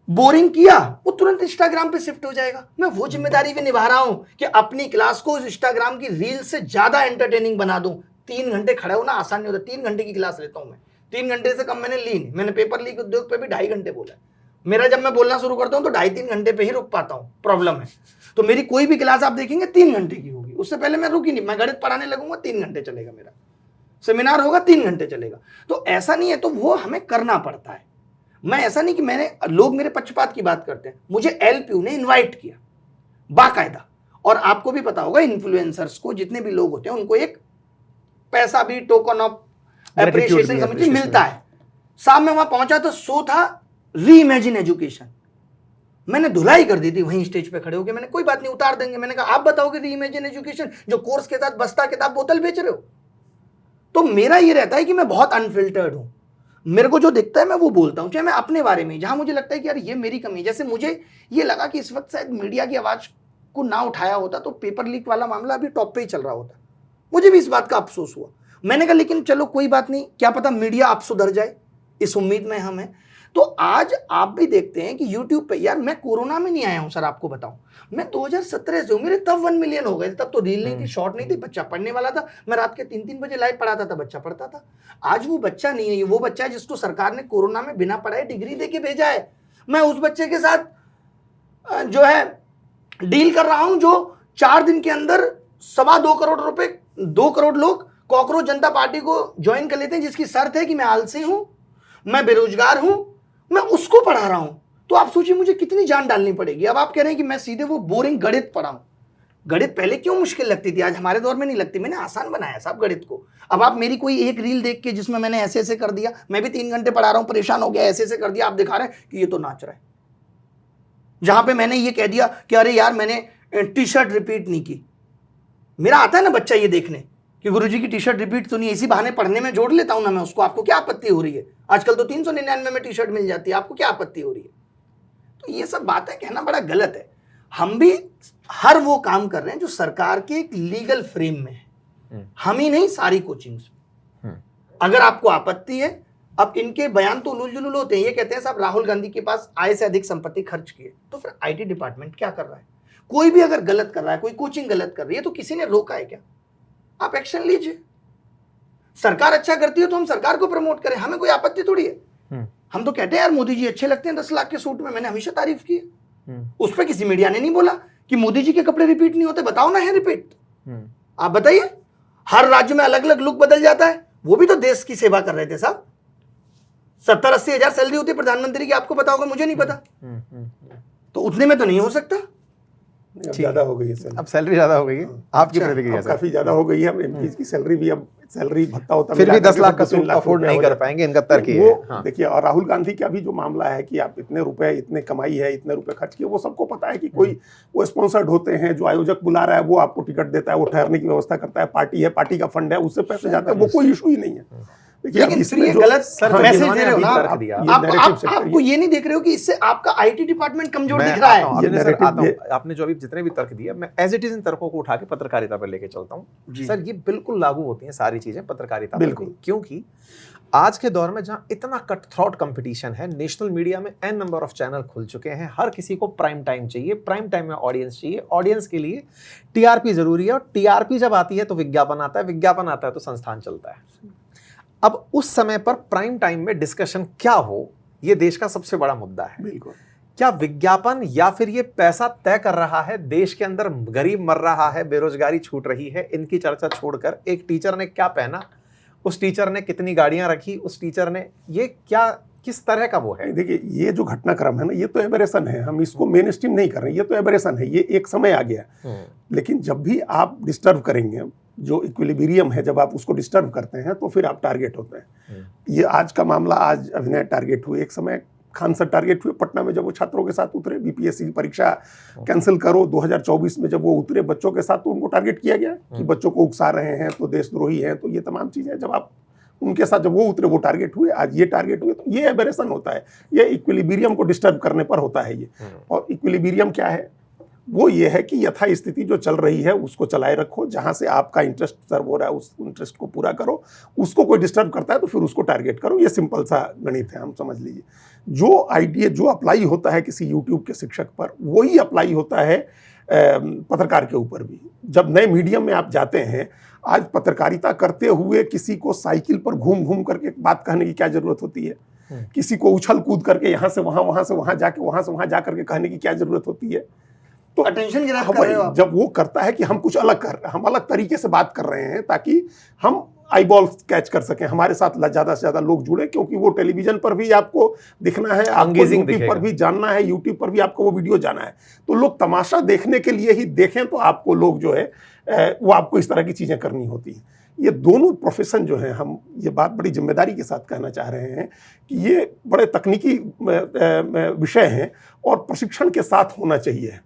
बोरिंग किया, वो तुरंत इंस्टाग्राम पे शिफ्ट हो जाएगा। मैं वो जिम्मेदारी भी निभा रहा हूं कि अपनी क्लास को इंस्टाग्राम की रील से ज्यादा एंटरटेनिंग बना दूं। 3 घंटे खड़े होना आसान नहीं होता, 3 घंटे की क्लास लेता हूं मैं, 3 घंटे से कम मैंने ली नहीं। मैंने पेपर लीक उद्योग पे भी 2.5 घंटे बोला। मेरा जब मैं बोलना शुरू करता हूं तो 2.5-3 घंटे पे ही रुक पाता हूं, प्रॉब्लम है। तो मेरी कोई भी क्लास आप देखेंगे 3 घंटे की होगी, उससे पहले मैं रुकी नहीं। मैं गणित पढ़ाने लगूंगा 3 घंटे चलेगा, मेरा सेमिनार होगा 3 घंटे चलेगा। तो ऐसा नहीं है, तो वो हमें करना पड़ता है। मैं ऐसा नहीं कि लोग मेरे पक्षपात की बात करते हैं, मुझे LPU ने इन्वाइट किया बाकायदा। और आपको भी पता होगा, इन्फ्लुएंसर्स को जितने भी लोग होते हैं उनको एक पैसा भी, टोकन ऑफ एप्रिसिएशन समझिए, मिलता है। साहब मैं वहां पहुंचा तो शो था री इमेजिन एजुकेशन। मैंने धुलाई कर दी थी वहीं स्टेज पे खड़े होकर। मैंने कहा कोई बात नहीं, उतार देंगे। मैंने कहा आप बताओगे री इमेजिन एजुकेशन जो कोर्स के साथ बस्ता किताब बोतल बेच रहे हो। तो मेरा ये रहता है कि मैं बहुत अनफिल्टर्ड हूं, मेरे को जो दिखता है मैं वो बोलता हूं, चाहे मैं अपने बारे में, जहां मुझे लगता है कि यार ये मेरी कमी है। जैसे मुझे ये लगा कि इस वक्त शायद मीडिया की आवाज को ना उठाया होता तो पेपर लीक वाला मामला अभी टॉप पे ही चल रहा होता। मुझे भी इस बात का अफसोस हुआ। मैंने कहा लेकिन चलो कोई बात नहीं, क्या पता मीडिया आप सुधर जाए, इस उम्मीद में हम हैं। तो आज आप भी देखते हैं कि YouTube पे, यार मैं कोरोना में नहीं आया हूं सर, आपको बताऊं, मैं 2017 से हूं। मेरे तब 1 मिलियन हो गए थे, तब तो रील नहीं थी, शॉर्ट नहीं थी, बच्चा पढ़ने वाला था। मैं रात के 3-3 बजे लाइव पढ़ाता था, बच्चा पढ़ता था। आज वो बच्चा नहीं है, वो बच्चा है जिसको सरकार ने कोरोना में बिना पढ़ाए डिग्री दे के भेजा है। मैं उस बच्चे के साथ जो है डील कर रहा हूं जो 4 दिन के अंदर 2.25 करोड़ रुपए, 2 करोड़ लोग कॉकरोच जनता पार्टी को ज्वाइन कर लेते हैं, जिसकी शर्त है कि मैं आलसी हूं, मैं बेरोजगार हूं, मैं उसको पढ़ा रहा हूं। तो आप सोचिए मुझे कितनी जान डालनी पड़ेगी। अब आप कह रहे हैं कि मैं सीधे वो बोरिंग गणित पढ़ाऊं। गणित पहले क्यों मुश्किल लगती थी, आज हमारे दौर में नहीं लगती। मैंने आसान बनाया साहब गणित को। अब आप मेरी कोई एक रील देख के जिसमें मैंने ऐसे ऐसे कर दिया, मैं भी 3 घंटे पढ़ा रहा हूं, परेशान हो गया, ऐसे ऐसे कर दिया, आप दिखा रहे हैं कि ये तो नाच रहा है। जहां पे मैंने ये कह दिया कि अरे यार मैंने टी शर्ट रिपीट नहीं की, मेरा आता है ना बच्चा ये देखने कि गुरुजी की टी शर्ट रिपीट तो नहीं, इसी बहाने पढ़ने में जोड़ लेता हूं ना मैं उसको। आपको क्या आपत्ति हो रही है? आजकल तो 399 में टी शर्ट मिल जाती है, आपको क्या आपत्ति हो रही है? तो ये सब बातें कहना बड़ा गलत है। हम भी हर वो काम कर रहे हैं जो सरकार के एक लीगल फ्रेम में है, हम ही नहीं, सारी कोचिंग्स में। अगर आपको आपत्ति है, अब इनके बयान तो उलूल जुलूल होते हैं। ये कहते हैं साहब राहुल गांधी के पास आय से अधिक संपत्ति खर्च की है, तो फिर IT डिपार्टमेंट क्या कर रहा है? कोई भी अगर गलत कर रहा है, कोई कोचिंग गलत कर रही है, तो किसी ने रोका है क्या? आप एक्शन लीजिए। सरकार अच्छा करती है तो हम सरकार को प्रमोट करें, हमें कोई आपत्ति थोड़ी है। हम तो कहते हैं यार मोदी जी अच्छे लगते हैं 10 लाख के सूट में, मैंने हमेशा तारीफ की है। उस पर किसी मीडिया ने नहीं बोला कि मोदी जी के कपड़े रिपीट नहीं होते। बताओ ना है रिपीट? आप बताइए। हर राज्य में अलग अलग लुक बदल जाता है, वो भी तो देश की सेवा कर रहे थे साहब। 70-80 हजार सैलरी होती है प्रधानमंत्री की, आपको पता होगा, मुझे नहीं पता। तो उतने में तो नहीं हो सकता। ज्यादा हो गई है, अब सैलरी ज्यादा हो गई है। आपकी अच्छा, प्रतिक्रिया अब काफी ज्यादा हो गई है। एमपी की सैलरी भी, अब सैलरी भत्ता होता फिर भी 10 लाख का सूट अफोर्ड नहीं कर पाएंगे, इनका तर्क ये है। हाँ। देखिए, और राहुल गांधी का भी जो मामला है कि आप इतने रुपए, इतने कमाई है, इतने रुपए खर्च किए, वो सबको पता है कि कोई वो स्पॉन्सर्ड होते हैं, जो आयोजक बुला रहा है वो आपको टिकट देता है, वो ठहरने की व्यवस्था करता है, पार्टी है, पार्टी का फंड है, उससे पैसे जाते हैं, वो कोई इशू ही नहीं है। लेकिन ये गलत मैसेज दे रहे हो ना आप आपको ये नहीं देख रहे हो कि इससे आपका IT डिपार्टमेंट कमजोर दिख रहा है। आपने जो अभी जितने भी तर्क दिए, मैं एज इट इज इन तर्कों को उठा के पत्रकारिता पर लेके चलता हूँ। सर ये बिल्कुल लागू होती हैं सारी चीजें पत्रकारिता पर भी, क्योंकि आज के दौर में जहां इतना कट थ्रोट कंपटीशन है, नेशनल मीडिया में n नंबर ऑफ चैनल खुल चुके हैं, हर किसी को प्राइम टाइम चाहिए, प्राइम टाइम में ऑडियंस चाहिए, ऑडियंस के लिए TRP जरूरी है, और TRP जब आती है तो विज्ञापन आता है, विज्ञापन आता है तो संस्थान चलता है। अब उस समय पर प्राइम टाइम में डिस्कशन क्या हो, ये देश का सबसे बड़ा मुद्दा है। बिल्कुल। क्या विज्ञापन या फिर ये पैसा तय कर रहा है देश के अंदर गरीब मर रहा है, बेरोजगारी छूट रही है, इनकी चर्चा छोड़कर एक टीचर ने क्या पहना, उस टीचर ने कितनी गाड़ियां रखी, उस टीचर ने ये क्या, किस तरह का वो है? देखिए, ये जो घटनाक्रम है ना, ये तो एबरेशन है, हम इसको मेन स्ट्रीम नहीं कर रहे हैं, ये तो एबरेशन है, ये एक समय आ गया। लेकिन जब भी आप डिस्टर्ब करेंगे, जो इक्विलिब्रियम है, जब आप उसको डिस्टर्ब करते हैं तो फिर आप टारगेट होते हैं। ये आज का मामला, आज अभिनय टारगेट हुए, एक समय खान सर टारगेट हुए पटना में, जब वो छात्रों के साथ उतरे, BPSC की परीक्षा कैंसिल करो। 2024 में जब वो उतरे बच्चों के साथ, तो उनको टारगेट किया गया कि बच्चों को उकसा रहे हैं तो देशद्रोही हैं, तो ये तमाम चीजें जब आप उनके साथ, जब वो उतरे वो टारगेट हुए, आज ये टारगेट हुए, तो ये एबरेशन होता है, ये इक्विलिब्रियम को डिस्टर्ब करने पर होता है ये। और इक्विलिब्रियम क्या है? वो ये है कि यथा स्थिति जो चल रही है उसको चलाए रखो, जहां से आपका इंटरेस्ट सर्व हो रहा है उस इंटरेस्ट को पूरा करो, उसको कोई डिस्टर्ब करता है तो फिर उसको टारगेट करो। ये सिंपल सा गणित है, हम समझ लीजिए। जो आइडिया जो अप्लाई होता है किसी यूट्यूब के शिक्षक पर, वही अप्लाई होता है पत्रकार के ऊपर भी। जब नए मीडियम में आप जाते हैं, आज पत्रकारिता करते हुए किसी को साइकिल पर घूम घूम करके बात कहने की क्या जरूरत होती है? किसी को उछल कूद करके यहाँ से वहां से वहां जाके, वहां से वहां जा करके कहने की क्या जरूरत होती है? तो अटेंशन ग्रैब कर रहे हो आप। जब वो करता है कि हम कुछ अलग कर रहे हैं, हम अलग तरीके से बात कर रहे हैं ताकि हम आई बॉल कैच कर सकें, हमारे साथ ज्यादा से ज्यादा लोग जुड़े, क्योंकि वो टेलीविजन पर भी आपको दिखना है, आपको यूट्यूब पर भी जानना है, यूट्यूब पर भी आपको वो वीडियो जाना है। तो लोग तमाशा देखने के लिए ही देखें, तो आपको लोग जो है वो आपको इस तरह की चीजें करनी होती हैं। ये दोनों प्रोफेशन जो हैं, हम ये बात बड़ी जिम्मेदारी के साथ कहना चाह रहे हैं कि ये बड़े तकनीकी विषय हैं और प्रशिक्षण के साथ होना चाहिए।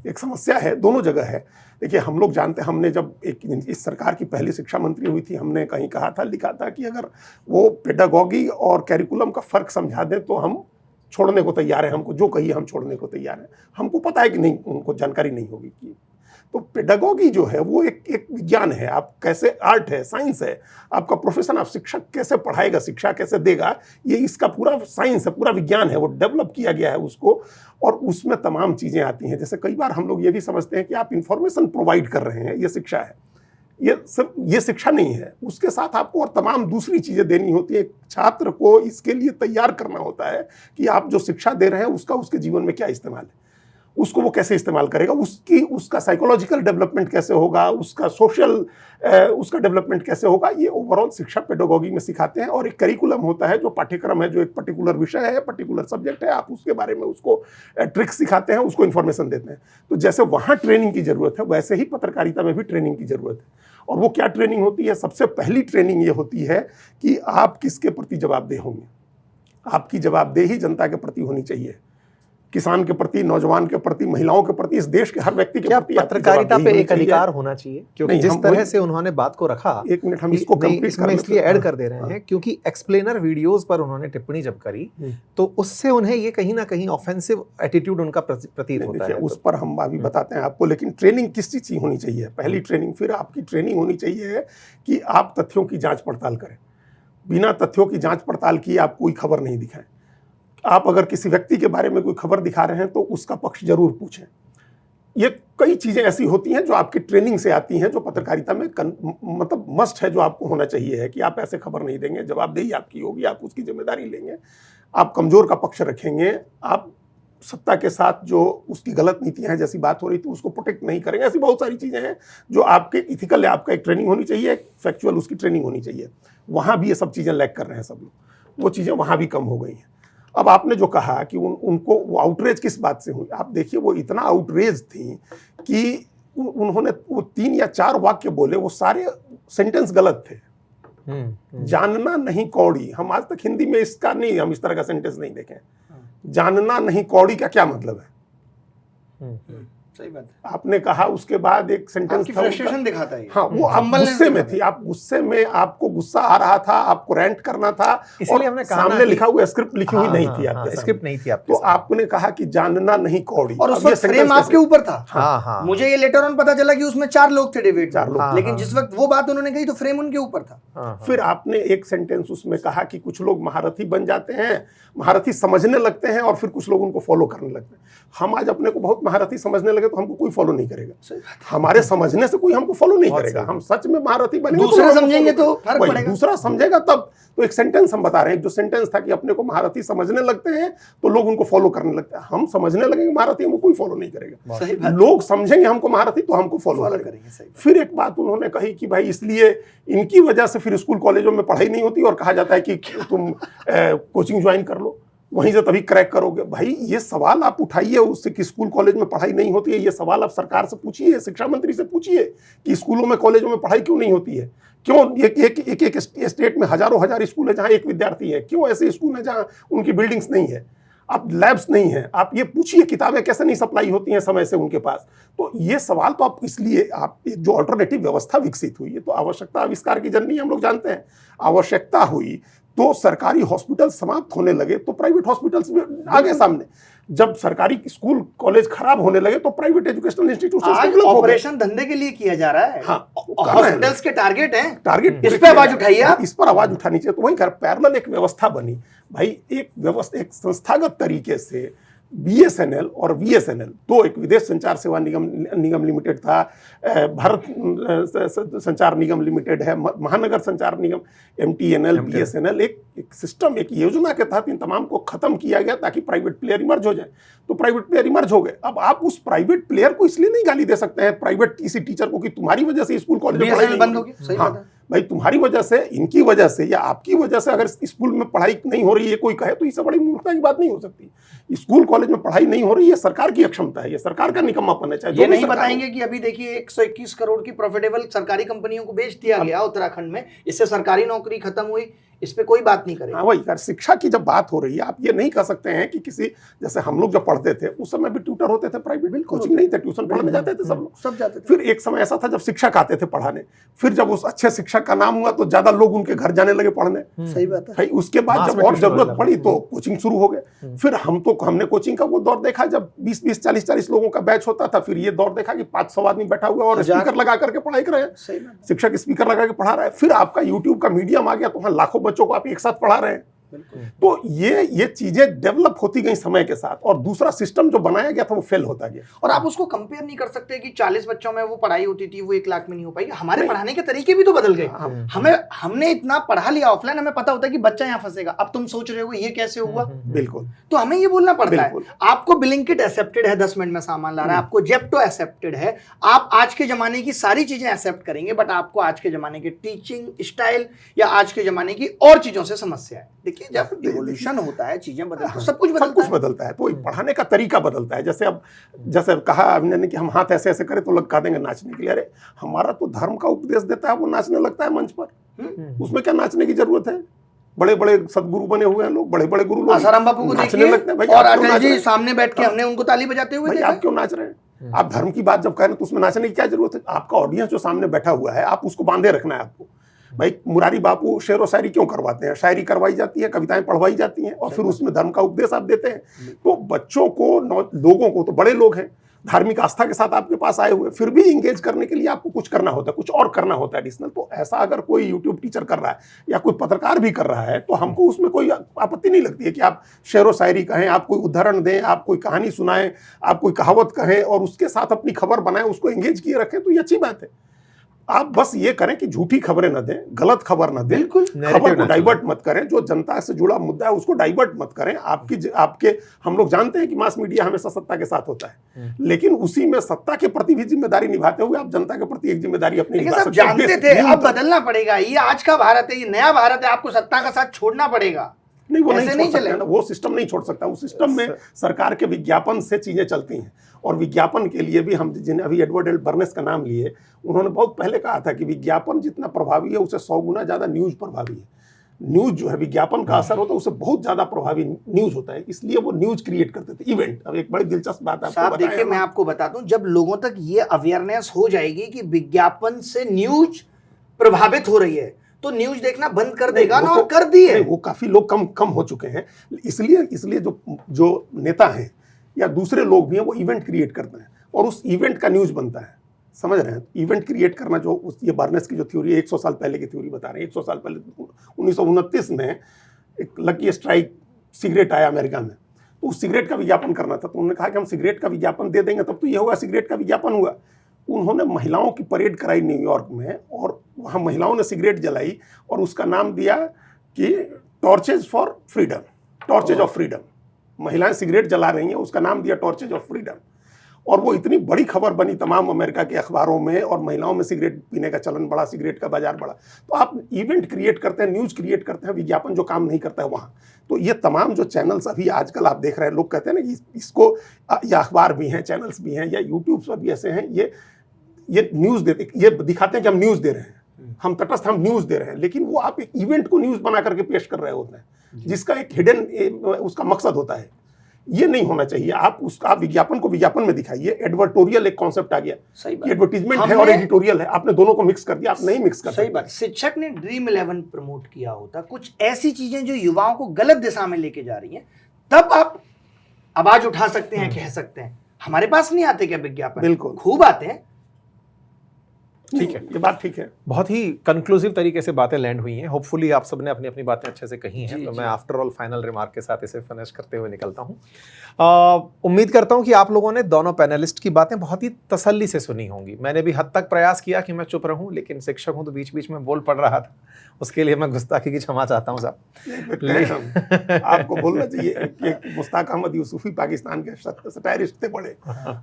एक समस्या है, दोनों जगह है। देखिए, हम लोग जानते हैं, हमने जब इस सरकार की पहली शिक्षा मंत्री हुई थी, हमने कहीं कहा था, लिखा था कि अगर वो पेडागॉगी और कैरिकुलम का फ़र्क समझा दें तो हम छोड़ने को तैयार हैं, हमको जो कहिए हम छोड़ने को तैयार हैं। हमको पता है कि नहीं, उनको जानकारी नहीं होगी कि तो पेडागॉगी जो है वो एक विज्ञान है। आप कैसे, आर्ट है, साइंस है, आपका प्रोफेशन, आप शिक्षक कैसे पढ़ाएगा, शिक्षा कैसे देगा, ये इसका पूरा साइंस है, पूरा विज्ञान है, वो डेवलप किया गया है उसको, और उसमें तमाम चीज़ें आती हैं। जैसे कई बार हम लोग ये भी समझते हैं कि आप इंफॉर्मेशन प्रोवाइड कर रहे हैं, ये शिक्षा है। ये सिर्फ ये शिक्षा नहीं है, उसके साथ आपको और तमाम दूसरी चीज़ें देनी होती है। छात्र को इसके लिए तैयार करना होता है कि आप जो शिक्षा दे रहे हैं उसका उसके जीवन में क्या इस्तेमाल है, उसको वो कैसे इस्तेमाल करेगा, उसका साइकोलॉजिकल डेवलपमेंट कैसे होगा, उसका सोशल उसका डेवलपमेंट कैसे होगा, ये ओवरऑल शिक्षा पेडागॉगी में सिखाते हैं। और एक करिकुलम होता है, जो पाठ्यक्रम है, जो एक पर्टिकुलर विषय है, पर्टिकुलर सब्जेक्ट है, आप उसके बारे में उसको ट्रिक्स सिखाते हैं, उसको इन्फॉर्मेशन देते हैं। तो जैसे वहाँ ट्रेनिंग की ज़रूरत है, वैसे ही पत्रकारिता में भी ट्रेनिंग की ज़रूरत है। और वो क्या ट्रेनिंग होती है? सबसे पहली ट्रेनिंग ये होती है कि आप किसके प्रति जवाबदेह होंगे। आपकी जवाबदेही जनता के प्रति होनी चाहिए, किसान के प्रति, नौजवान के प्रति, महिलाओं के प्रति, इस देश के हर व्यक्ति के प्रति। पत्रकारिता पे एक अधिकार होना चाहिए, क्योंकि जिस तरह से उन्होंने बात को रखा, एक मिनट हम इसको इसमें इसलिए ऐड कर दे रहे हैं क्योंकि एक्सप्लेनर वीडियोस पर उन्होंने टिप्पणी जब करी तो उससे उन्हें ये कहीं ना कहीं ऑफेंसिव एटीट्यूड उनका प्रतीत होता है। उस पर हम अभी बताते हैं आपको, लेकिन ट्रेनिंग किस चीज़ की होनी चाहिए? पहली ट्रेनिंग, फिर आपकी ट्रेनिंग होनी चाहिए कि आप तथ्यों की जाँच पड़ताल करें। बिना तथ्यों की जाँच पड़ताल किए आप कोई खबर नहीं दिखाएं। आप अगर किसी व्यक्ति के बारे में कोई खबर दिखा रहे हैं तो उसका पक्ष जरूर पूछें। ये कई चीज़ें ऐसी होती हैं जो आपकी ट्रेनिंग से आती हैं, जो पत्रकारिता में मतलब मस्ट है, जो आपको होना चाहिए है कि आप ऐसे खबर नहीं देंगे, जवाबदेही आपकी होगी, आप उसकी जिम्मेदारी लेंगे, आप कमज़ोर का पक्ष रखेंगे, आप सत्ता के साथ जो उसकी गलत नीतियां हैं, जैसी बात हो रही थी, उसको प्रोटेक्ट नहीं करेंगे। ऐसी बहुत सारी चीज़ें हैं जो आपके इथिकल है, आपका एक ट्रेनिंग होनी चाहिए, एक फैक्चुअल उसकी ट्रेनिंग होनी चाहिए। वहाँ भी ये सब चीज़ें लैक कर रहे हैं सब लोग, वो चीज़ें वहाँ भी कम हो गई हैं। अब आपने जो कहा कि उनको वो आउटरेज किस बात से हुई, आप देखिए, वो इतना आउटरेज थी कि उन्होंने वो 3 या 4 वाक्य बोले, वो सारे सेंटेंस गलत थे। जानना नहीं कौड़ी, हम आज तक हिंदी में इसका नहीं, हम इस तरह का सेंटेंस नहीं देखे। जानना नहीं कौड़ी का क्या मतलब है? सही बात है। आपने कहा, उसके बाद एक सेंटेंस था, फ्रस्ट्रेशन दिखाता है। हाँ, वो आप गुस्से में थी, आप गुस्से में, आपको गुस्सा आ रहा था, आपको रैंट करना था, इसलिए हमने कहा सामने लिखा हुआ स्क्रिप्ट लिखी हुई नहीं थी, आपके स्क्रिप्ट नहीं थी आपके, तो आपने कहा कि जानना नहीं कौड़ी, और उस वक्त फ्रेम आपके ऊपर था। हाँ, मुझे ये लेटर ऑन पता चला कि उसमें 4 लोग थे, डिबेट 4 लोग, लेकिन जिस वक्त वो बात उन्होंने कही तो फ्रेम उनके ऊपर था। फिर आपने एक सेंटेंस उसमें कहा कि कुछ लोग महारथी बन जाते हैं, महारथी समझने लगते हैं, और फिर कुछ लोग उनको फॉलो करने लगते हैं। हम आज अपने को बहुत महारथी समझने लगे तो हमको कोई फॉलो नहीं करेगा, हमारे समझने से कोई हमको फॉलो नहीं करेगा। हम सच में महारथी बनेंगे, दूसरा समझेंगे तो फर्क पड़ेगा, दूसरा समझेगा तब। तो एक सेंटेंस हम बता रहे हैं, जो सेंटेंस था कि अपने को महारथी समझने लगते हैं तो लोग उनको फॉलो करने लगते हैं। हम समझने लगेंगे महारथी, हमको कोई फॉलो नहीं करेगा, लोग समझेंगे हमको महारथी तो हमको फॉलो करेंगे। फिर एक बात उन्होंने कही कि भाई इसलिए इनकी वजह से फिर स्कूल कॉलेजों में पढ़ाई नहीं होती, और कहा जाता है कि तुम कोचिंग ज्वाइन कर लो, वहीं से तभी क्रैक करोगे। भाई ये सवाल आप उठाइए उससे कि स्कूल कॉलेज में पढ़ाई नहीं होती है, ये सवाल आप सरकार से पूछिए, शिक्षा मंत्री से पूछिए कि स्कूलों में, कॉलेजों में पढ़ाई क्यों नहीं होती है, क्यों एक स्टेट में हजार स्कूल है जहाँ एक विद्यार्थी है, क्यों ऐसे स्कूल है जहाँ उनकी बिल्डिंग्स नहीं है, आप लैब्स नहीं है, आप ये पूछिए किताबें कैसे नहीं सप्लाई होती हैं समय से उनके पास। तो ये सवाल तो आप, इसलिए आप जो अल्टरनेटिव व्यवस्था विकसित हुई है, तो आवश्यकता आविष्कार की जननी हम लोग जानते हैं, आवश्यकता हुई तो सरकारी हॉस्पिटल समाप्त होने लगे तो प्राइवेट हॉस्पिटल्स में आगे सामने, जब सरकारी स्कूल कॉलेज खराब होने लगे तो प्राइवेट एजुकेशनल इंस्टीट्यूशन ऑपरेशन धंधे के लिए किया जा रहा है। हाँ, हॉस्पिटल्स के टारगेट हैं, टारगेट इस पे आवाज उठाइए आप, इस पर आवाज उठानी चाहिए। तो वही पैरेलल एक व्यवस्था बनी भाई, एक व्यवस्था, एक संस्थागत तरीके से BSNL और VSNL, तो एक विदेश संचार सेवा निगम लिमिटेड था, भारत संचार निगम लिमिटेड है, महानगर संचार निगम MTNL, BSNL, एक सिस्टम, एक योजना के तहत इन तमाम को खत्म किया गया ताकि प्राइवेट प्लेयर इमर्ज हो जाए। तो प्राइवेट प्लेयर इमर्ज हो गए। अब आप उस प्राइवेट प्लेयर को इसलिए नहीं गाली दे सकते हैं, प्राइवेट किसी टीचर को, कि तुम्हारी वजह से स्कूल कॉलेज में पढ़ाई बंद हो गई। हाँ भाई तुम्हारी वजह से, इनकी वजह से या आपकी वजह से अगर स्कूल में पढ़ाई नहीं हो रही है कोई कहे तो इससे बड़ी मूर्खता की बात नहीं हो सकती। स्कूल कॉलेज में पढ़ाई नहीं हो रही है, सरकार की अक्षमता है, ये सरकार का निकम्मापन है। चाहे ये नहीं बताएंगे कि अभी देखिए 121 करोड़ की प्रॉफिटेबल सरकारी कंपनियों को बेच दिया गया उत्तराखंड में, इससे सरकारी नौकरी खत्म हुई, इस पे कोई बात नहीं करेगा। हाँ वही यार, शिक्षा की जब बात हो रही है आप ये नहीं कह सकते हैं कि किसी, जैसे हम लोग जब पढ़ते थे उस समय भी ट्यूटर होते थे, प्राइवेट कोचिंग नहीं थे, ट्यूशन पढ़ने जाते थे सब लोग, सब जाते थे। फिर एक समय ऐसा था जब शिक्षक आते थे पढ़ाने, फिर जब उस अच्छे शिक्षक का नाम हुआ तो ज्यादा लोग उनके घर जाने लगे पढ़ने। सही बात है। भाई उसके बाद जब और जरूरत पड़ी तो कोचिंग शुरू हो गए। फिर हमने कोचिंग का वो दौर देखा जब 20-20, 40-40 लोगों का बैच होता था। फिर ये दौर देखा कि 500 आदमी बैठा हुआ और स्पीकर लगा करके पढ़ाई कर रहे हैं, शिक्षक स्पीकर लगा के पढ़ा रहा है। फिर आपका यूट्यूब का मीडियम आ गया तो वहां लाखों बच्चों को आप एक साथ पढ़ा रहे हैं। तो ये चीजें डेवलप होती गई समय के साथ, और दूसरा सिस्टम जो बनाया गया था वो फेल होता गया। और आप उसको कंपेयर नहीं कर सकते कि 40 बच्चों में वो पढ़ाई होती थी वो 1 लाख में नहीं हो पाएगी। हमारे पढ़ाने के तरीके भी तो बदल गए। हमने इतना पढ़ा लिया ऑफलाइन, हमें पता होता है कि बच्चा यहाँ फंसेगा। अब तुम सोच रहे हो ये कैसे हुआ? बिल्कुल। तो हमें ये बोलना पड़ता है, आपको ब्लिंकिट एक्सेप्टेड है, 10 मिनट में सामान ला रहा है, आपको जेप्टो एक्सेप्टेड है, आप आज के जमाने की सारी चीजें एक्सेप्ट करेंगे, बट आपको आज के जमाने के टीचिंग स्टाइल या आज के जमाने की और चीजों से समस्या है। देखिए जब इवोल्यूशन होता है, चीजें बदलती हैं, सब कुछ बदलता है। तो पढ़ाने का तरीका बदलता है। जैसे कहा अभिनय ने कि हम हाथ ऐसे ऐसे करें तो लोग कह देंगे नाचने के लिए। अरे हमारा तो धर्म का उपदेश देता है, वो नाचने लगता है मंच पर, उसमें क्या नाचने की जरूरत है? बड़े बड़े सदगुरु बने हुए हैं लोग, बड़े बड़े गुरु लोग, आसाराम बापू को देखिए और अटल जी सामने बैठ के हमने उनको ताली बजाते हुए देखा। आप क्यों नाच रहे हैं? आप धर्म की बात जब कह रहे हैं तो उसमें नाचने की क्या जरूरत है? आपका ऑडियंस जो सामने बैठा हुआ है आप उसको बांधे रखना है आपको। भाई मुरारी बापू शेर व शायरी क्यों करवाते हैं? शायरी करवाई जाती है, कविताएं पढ़वाई जाती हैं, और फिर उसमें धर्म का उपदेश आप देते हैं। तो बच्चों को, लोगों को, तो बड़े लोग हैं धार्मिक आस्था के साथ आपके पास आए हुए, फिर भी इंगेज करने के लिए आपको कुछ करना होता है, कुछ और करना होता है एडिशनल। तो ऐसा अगर कोई यूट्यूब टीचर कर रहा है या कोई पत्रकार भी कर रहा है तो हमको उसमें कोई आपत्ति नहीं लगती है कि आप शेर व शायरी कहें, आप कोई उदाहरण दें, आप कोई कहानी सुनाएं, आप कोई कहावत कहें और उसके साथ अपनी खबर बनाएं, उसको एंगेज किए रखें, तो ये अच्छी बात है। आप बस ये करें कि झूठी खबरें न दें, गलत खबर न दें, बिल्कुल खबर को डाइवर्ट मत करें। जो जनता से जुड़ा मुद्दा है उसको डाइवर्ट मत करें। आपके हम लोग जानते हैं कि मास मीडिया हमेशा सत्ता के साथ होता है, लेकिन उसी में सत्ता के प्रति भी जिम्मेदारी निभाते हुए आप जनता के प्रति एक जिम्मेदारी अपनी निभा सकते हैं। जानते थे, अब बदलना पड़ेगा। ये आज का भारत है, ये नया भारत है, आपको सत्ता का साथ छोड़ना पड़ेगा। नहीं, वो नहीं चलेगा, वो सिस्टम नहीं छोड़ सकता। उस सिस्टम में सरकार के विज्ञापन से चीजें चलती हैं, और विज्ञापन के लिए भी हम जिन्हें अभी एडवर्ड एल बर्नेस का नाम लिए, उन्होंने बहुत पहले कहा था कि विज्ञापन जितना प्रभावी है उससे 100 गुना ज्यादा न्यूज प्रभावी है। न्यूज जो है, विज्ञापन का असर होता है उससे बहुत ज्यादा प्रभावी न्यूज होता है, इसलिए वो न्यूज क्रिएट करते थे, इवेंट। अब एक बड़ी दिलचस्प बात आपको देखिए, मैं आपको बता दूं, जब लोगों तक ये अवेयरनेस हो जाएगी कि विज्ञापन से न्यूज प्रभावित हो रही है तो न्यूज देखना बंद कर देगा ना, और कर दिए। वो काफी लोग कम हो चुके हैं, इसलिए जो नेता हैं या दूसरे लोग भी हैं वो इवेंट क्रिएट करते हैं और उस इवेंट का न्यूज बनता है। समझ रहे हैं? इवेंट क्रिएट करना, जो ये बर्नेस की जो थ्योरी है, 100 साल पहले की थ्योरी बता रहे हैं। 100 साल पहले 1929 में एक लकी स्ट्राइक सिगरेट आया अमेरिका में, तो उस सिगरेट का विज्ञापन करना था, तो उन्होंने कहा कि हम सिगरेट का विज्ञापन दे देंगे तब तो ये होगा, सिगरेट का विज्ञापन हुआ। उन्होंने महिलाओं की परेड कराई न्यूयॉर्क में, और वहाँ महिलाओं ने सिगरेट जलाई और उसका नाम दिया कि torches for freedom, torches of freedom. महिलाएं सिगरेट जला रही हैं, उसका नाम दिया टॉर्चेज ऑफ फ्रीडम, और वो इतनी बड़ी खबर बनी तमाम अमेरिका के अखबारों में, और महिलाओं में सिगरेट पीने का चलन बढ़ा, सिगरेट का बाजार बढ़ा। तो आप इवेंट क्रिएट करते हैं, न्यूज क्रिएट करते हैं, विज्ञापन जो काम नहीं करता है वहाँ। तो ये तमाम जो चैनल्स अभी आजकल आप देख रहे हैं, लोग कहते हैं ना कि इसको, या अखबार भी हैं, चैनल्स भी हैं, या यूट्यूब पर भी ऐसे हैं, ये न्यूज देते, ये दिखाते हैं कि हम न्यूज दे रहे हैं, हम तटस्थ, हम न्यूज दे रहे हैं, लेकिन वो आप एक इवेंट को न्यूज बना करके पेश कर रहे होते हैं, जिसका एक हिडन उसका मकसद होता है। ये नहीं होना चाहिए। आप विज्ञापन को विज्ञापन में दिखाइए। एडवर्टोरियल एक कॉन्सेप्ट आ गया, एडवर्टीजमेंट है और एडिटोरियल है, आपने दोनों को मिक्स कर दिया, आप नहीं मिक्स कर सकते। सही बात। शिक्षक ने ड्रीम 11 प्रमोट किया होता, कुछ ऐसी चीजें जो युवाओं को गलत दिशा में लेके जा रही हैं, तब आप आवाज उठा सकते हैं, कह सकते हैं। हमारे पास नहीं आते क्या विज्ञापन? बिल्कुल, खूब आते हैं। ठीक है, ये बात ठीक है। बहुत ही कंक्लूसिव तरीके से बातें लैंड हुई हैं। होपफुली आप सबने अपनी अपनी बातें अच्छे से कही हैं, तो मैं आफ्टर ऑल फाइनल रिमार्क के साथ इसे फिनिश करते हुए निकलता हूं। उम्मीद करता हूं कि आप लोगों ने दोनों पैनलिस्ट की बातें बहुत ही तसल्ली से सुनी होंगी। मैंने भी हद तक प्रयास किया कि मैं चुप रहूं, लेकिन शिक्षक हूं तो बीच बीच में बोल पड़ रहा था, उसके लिए मैं गुस्ताखी की क्षमा चाहता हूं साहब। आपको बोलना चाहिए, मुश्ताक अहमद यूसुफी पाकिस्तान के सटायरिस्ट थे बड़े,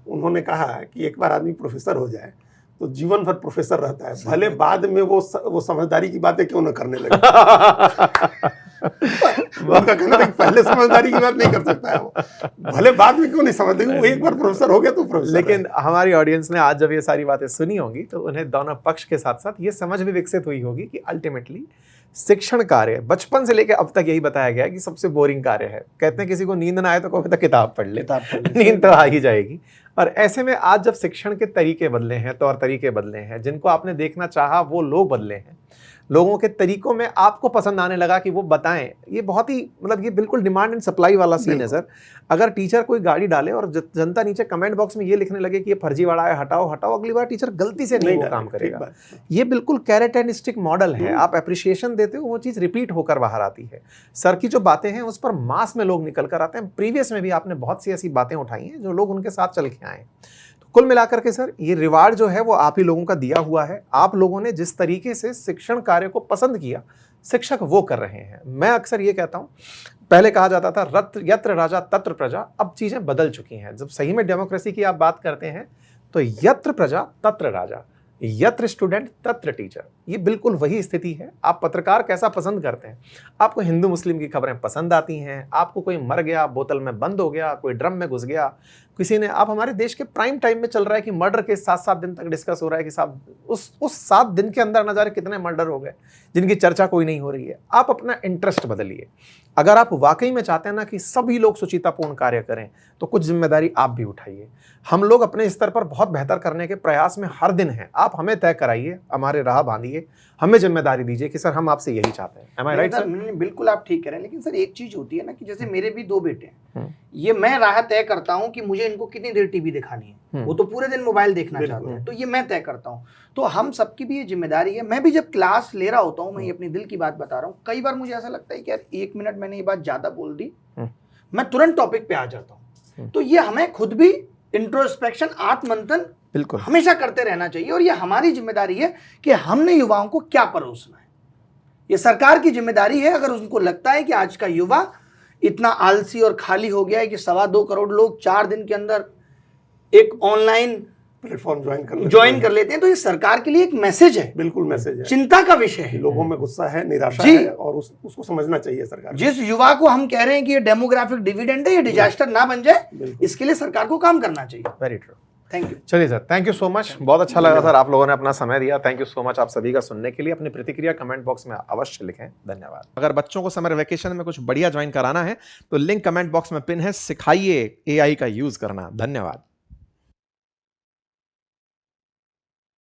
उन्होंने कहा कि एक बार आदमी प्रोफेसर हो जाए तो जीवन भर प्रोफेसर रहता है, भले बाद में वो समझदारी की बातें क्यों न करने लगे। उनका कहना था कि पहले समझदारी की बात नहीं कर सकता है वो, भले बाद में क्यों नहीं समझ, वो एक बार प्रोफेसर हो गया तो प्रोफेसर। लेकिन हमारी ऑडियंस ने आज जब ये सारी बातें सुनी होंगी तो उन्हें दोनों पक्ष के साथ साथ ये समझ भी विकसित हुई होगी कि अल्टीमेटली शिक्षण कार्य बचपन से लेकर अब तक यही बताया गया है कि सबसे बोरिंग कार्य है। कहते हैं किसी को नींद ना आए तो कभी तक किताब पढ़ ले, नींद तो आ ही जाएगी। और ऐसे में आज जब शिक्षण के तरीके बदले हैं, तौर तरीके बदले हैं, जिनको आपने देखना चाहा वो लोग बदले हैं, लोगों के तरीकों में आपको पसंद आने लगा कि वो बताएं, ये बहुत ही मतलब ये बिल्कुल डिमांड एंड सप्लाई वाला सीन है सर। अगर टीचर कोई गाड़ी डाले और जनता नीचे कमेंट बॉक्स में ये लिखने लगे कि ये फर्जीवाड़ा है, हटाओ हटाओ, अगली बार टीचर गलती से नहीं वो काम करेगा। ये बिल्कुल कैरेट एंड स्टिक मॉडल है, आप अप्रिशिएशन देते हो वो चीज़ रिपीट होकर बाहर आती है। सर की जो बातें हैं उस पर मास में लोग निकल कर आते हैं। प्रीवियस में भी आपने बहुत सी ऐसी बातें उठाई हैं जो लोग उनके साथ चल के आए। कुल मिलाकर के सर ये रिवार्ड जो है वो आप ही लोगों का दिया हुआ है। आप लोगों ने जिस तरीके से शिक्षण कार्य को पसंद किया, शिक्षक वो कर रहे हैं। मैं अक्सर ये कहता हूँ, पहले कहा जाता था यत्र राजा तत्र प्रजा, अब चीजें बदल चुकी हैं। जब सही में डेमोक्रेसी की आप बात करते हैं तो यत्र प्रजा तत्र राजा, यत्र स्टूडेंट तत्र टीचर, ये बिल्कुल वही स्थिति है। आप पत्रकार कैसा पसंद करते हैं? आपको हिंदू मुस्लिम की खबरें पसंद आती हैं, आपको कोई मर गया, बोतल में बंद हो गया, कोई ड्रम में घुस गया, किसी ने, आप हमारे देश के प्राइम टाइम में चल रहा है कि मर्डर के 7-7 दिन तक डिस्कस हो रहा है कि साहब उस 7 दिन के अंदर न जाने कितने मर्डर हो गए जिनकी चर्चा कोई नहीं हो रही है। आप अपना इंटरेस्ट बदलिए। अगर आप वाकई में चाहते हैं ना कि सभी लोग सुचितापूर्ण कार्य करें तो कुछ जिम्मेदारी आप भी उठाइए। हम लोग अपने स्तर पर बहुत बेहतर करने के प्रयास में हर दिन हैं। आप हमें तय कराइए, हमारे राह बांधिए, हमें जिम्मेदारी दीजिए कि सर हम आपसे यही चाहते हैं। Am I right, sir? बिल्कुल आप ठीक कह रहे हैं, लेकिन सर एक चीज होती है ना कि जैसे मेरे भी 2 बेटे हैं, ये मैं राह तय करता हूँ कि मुझे इनको कितनी देर टीवी दिखानी है। वो तो पूरे दिन मोबाइल देखना चाहते हैं, तो ये मैं तय करता हूँ। तो हम सबकी भी ये जिम्मेदारी है। मैं भी जब क्लास ले रहा होता हूँ, मैं ये अपने दिल की बात बता रहा हूँ, कई बार मुझे ऐसा लगता है कि यार 1 मिनट मैंने ये बात ज्यादा बोल दी, मैं तुरंत टॉपिक पे आ जाता हूँ। तो ये हमें खुद भी इंट्रोस्पेक्शन, आत्ममंथन बिल्कुल हमेशा करते रहना चाहिए। और ये हमारी जिम्मेदारी है कि हमने युवाओं को क्या परोसना है। ये सरकार की जिम्मेदारी है। अगर उनको लगता है कि आज का युवा इतना आलसी और खाली हो गया है कि 2.25 करोड़ लोग 4 दिन के अंदर एक ऑनलाइन प्लेटफॉर्म ज्वाइन कर लेते हैं, तो ये सरकार के लिए एक मैसेज है, बिल्कुल मैसेज है, चिंता का विषय है। लोगों में गुस्सा है, निराशा है, और उसको समझना चाहिए सरकार। जिस युवा को हम कह रहे हैं कि ये डेमोग्राफिक डिविडेंड है, ये डिजास्टर ना बन जाए, इसके लिए सरकार को काम करना चाहिए। Very true. Thank you. चलिए sir, thank you so much, बहुत अच्छा लगा सर, आप लोगों ने अपना समय दिया। थैंक यू सो मच आप सभी का सुनने के लिए। अपनी प्रतिक्रिया कमेंट बॉक्स में अवश्य लिखें। धन्यवाद। अगर बच्चों को समर वेकेशन में कुछ बढ़िया ज्वाइन कराना है तो लिंक कमेंट बॉक्स में पिन है। सिखाइए AI का यूज करना। धन्यवाद।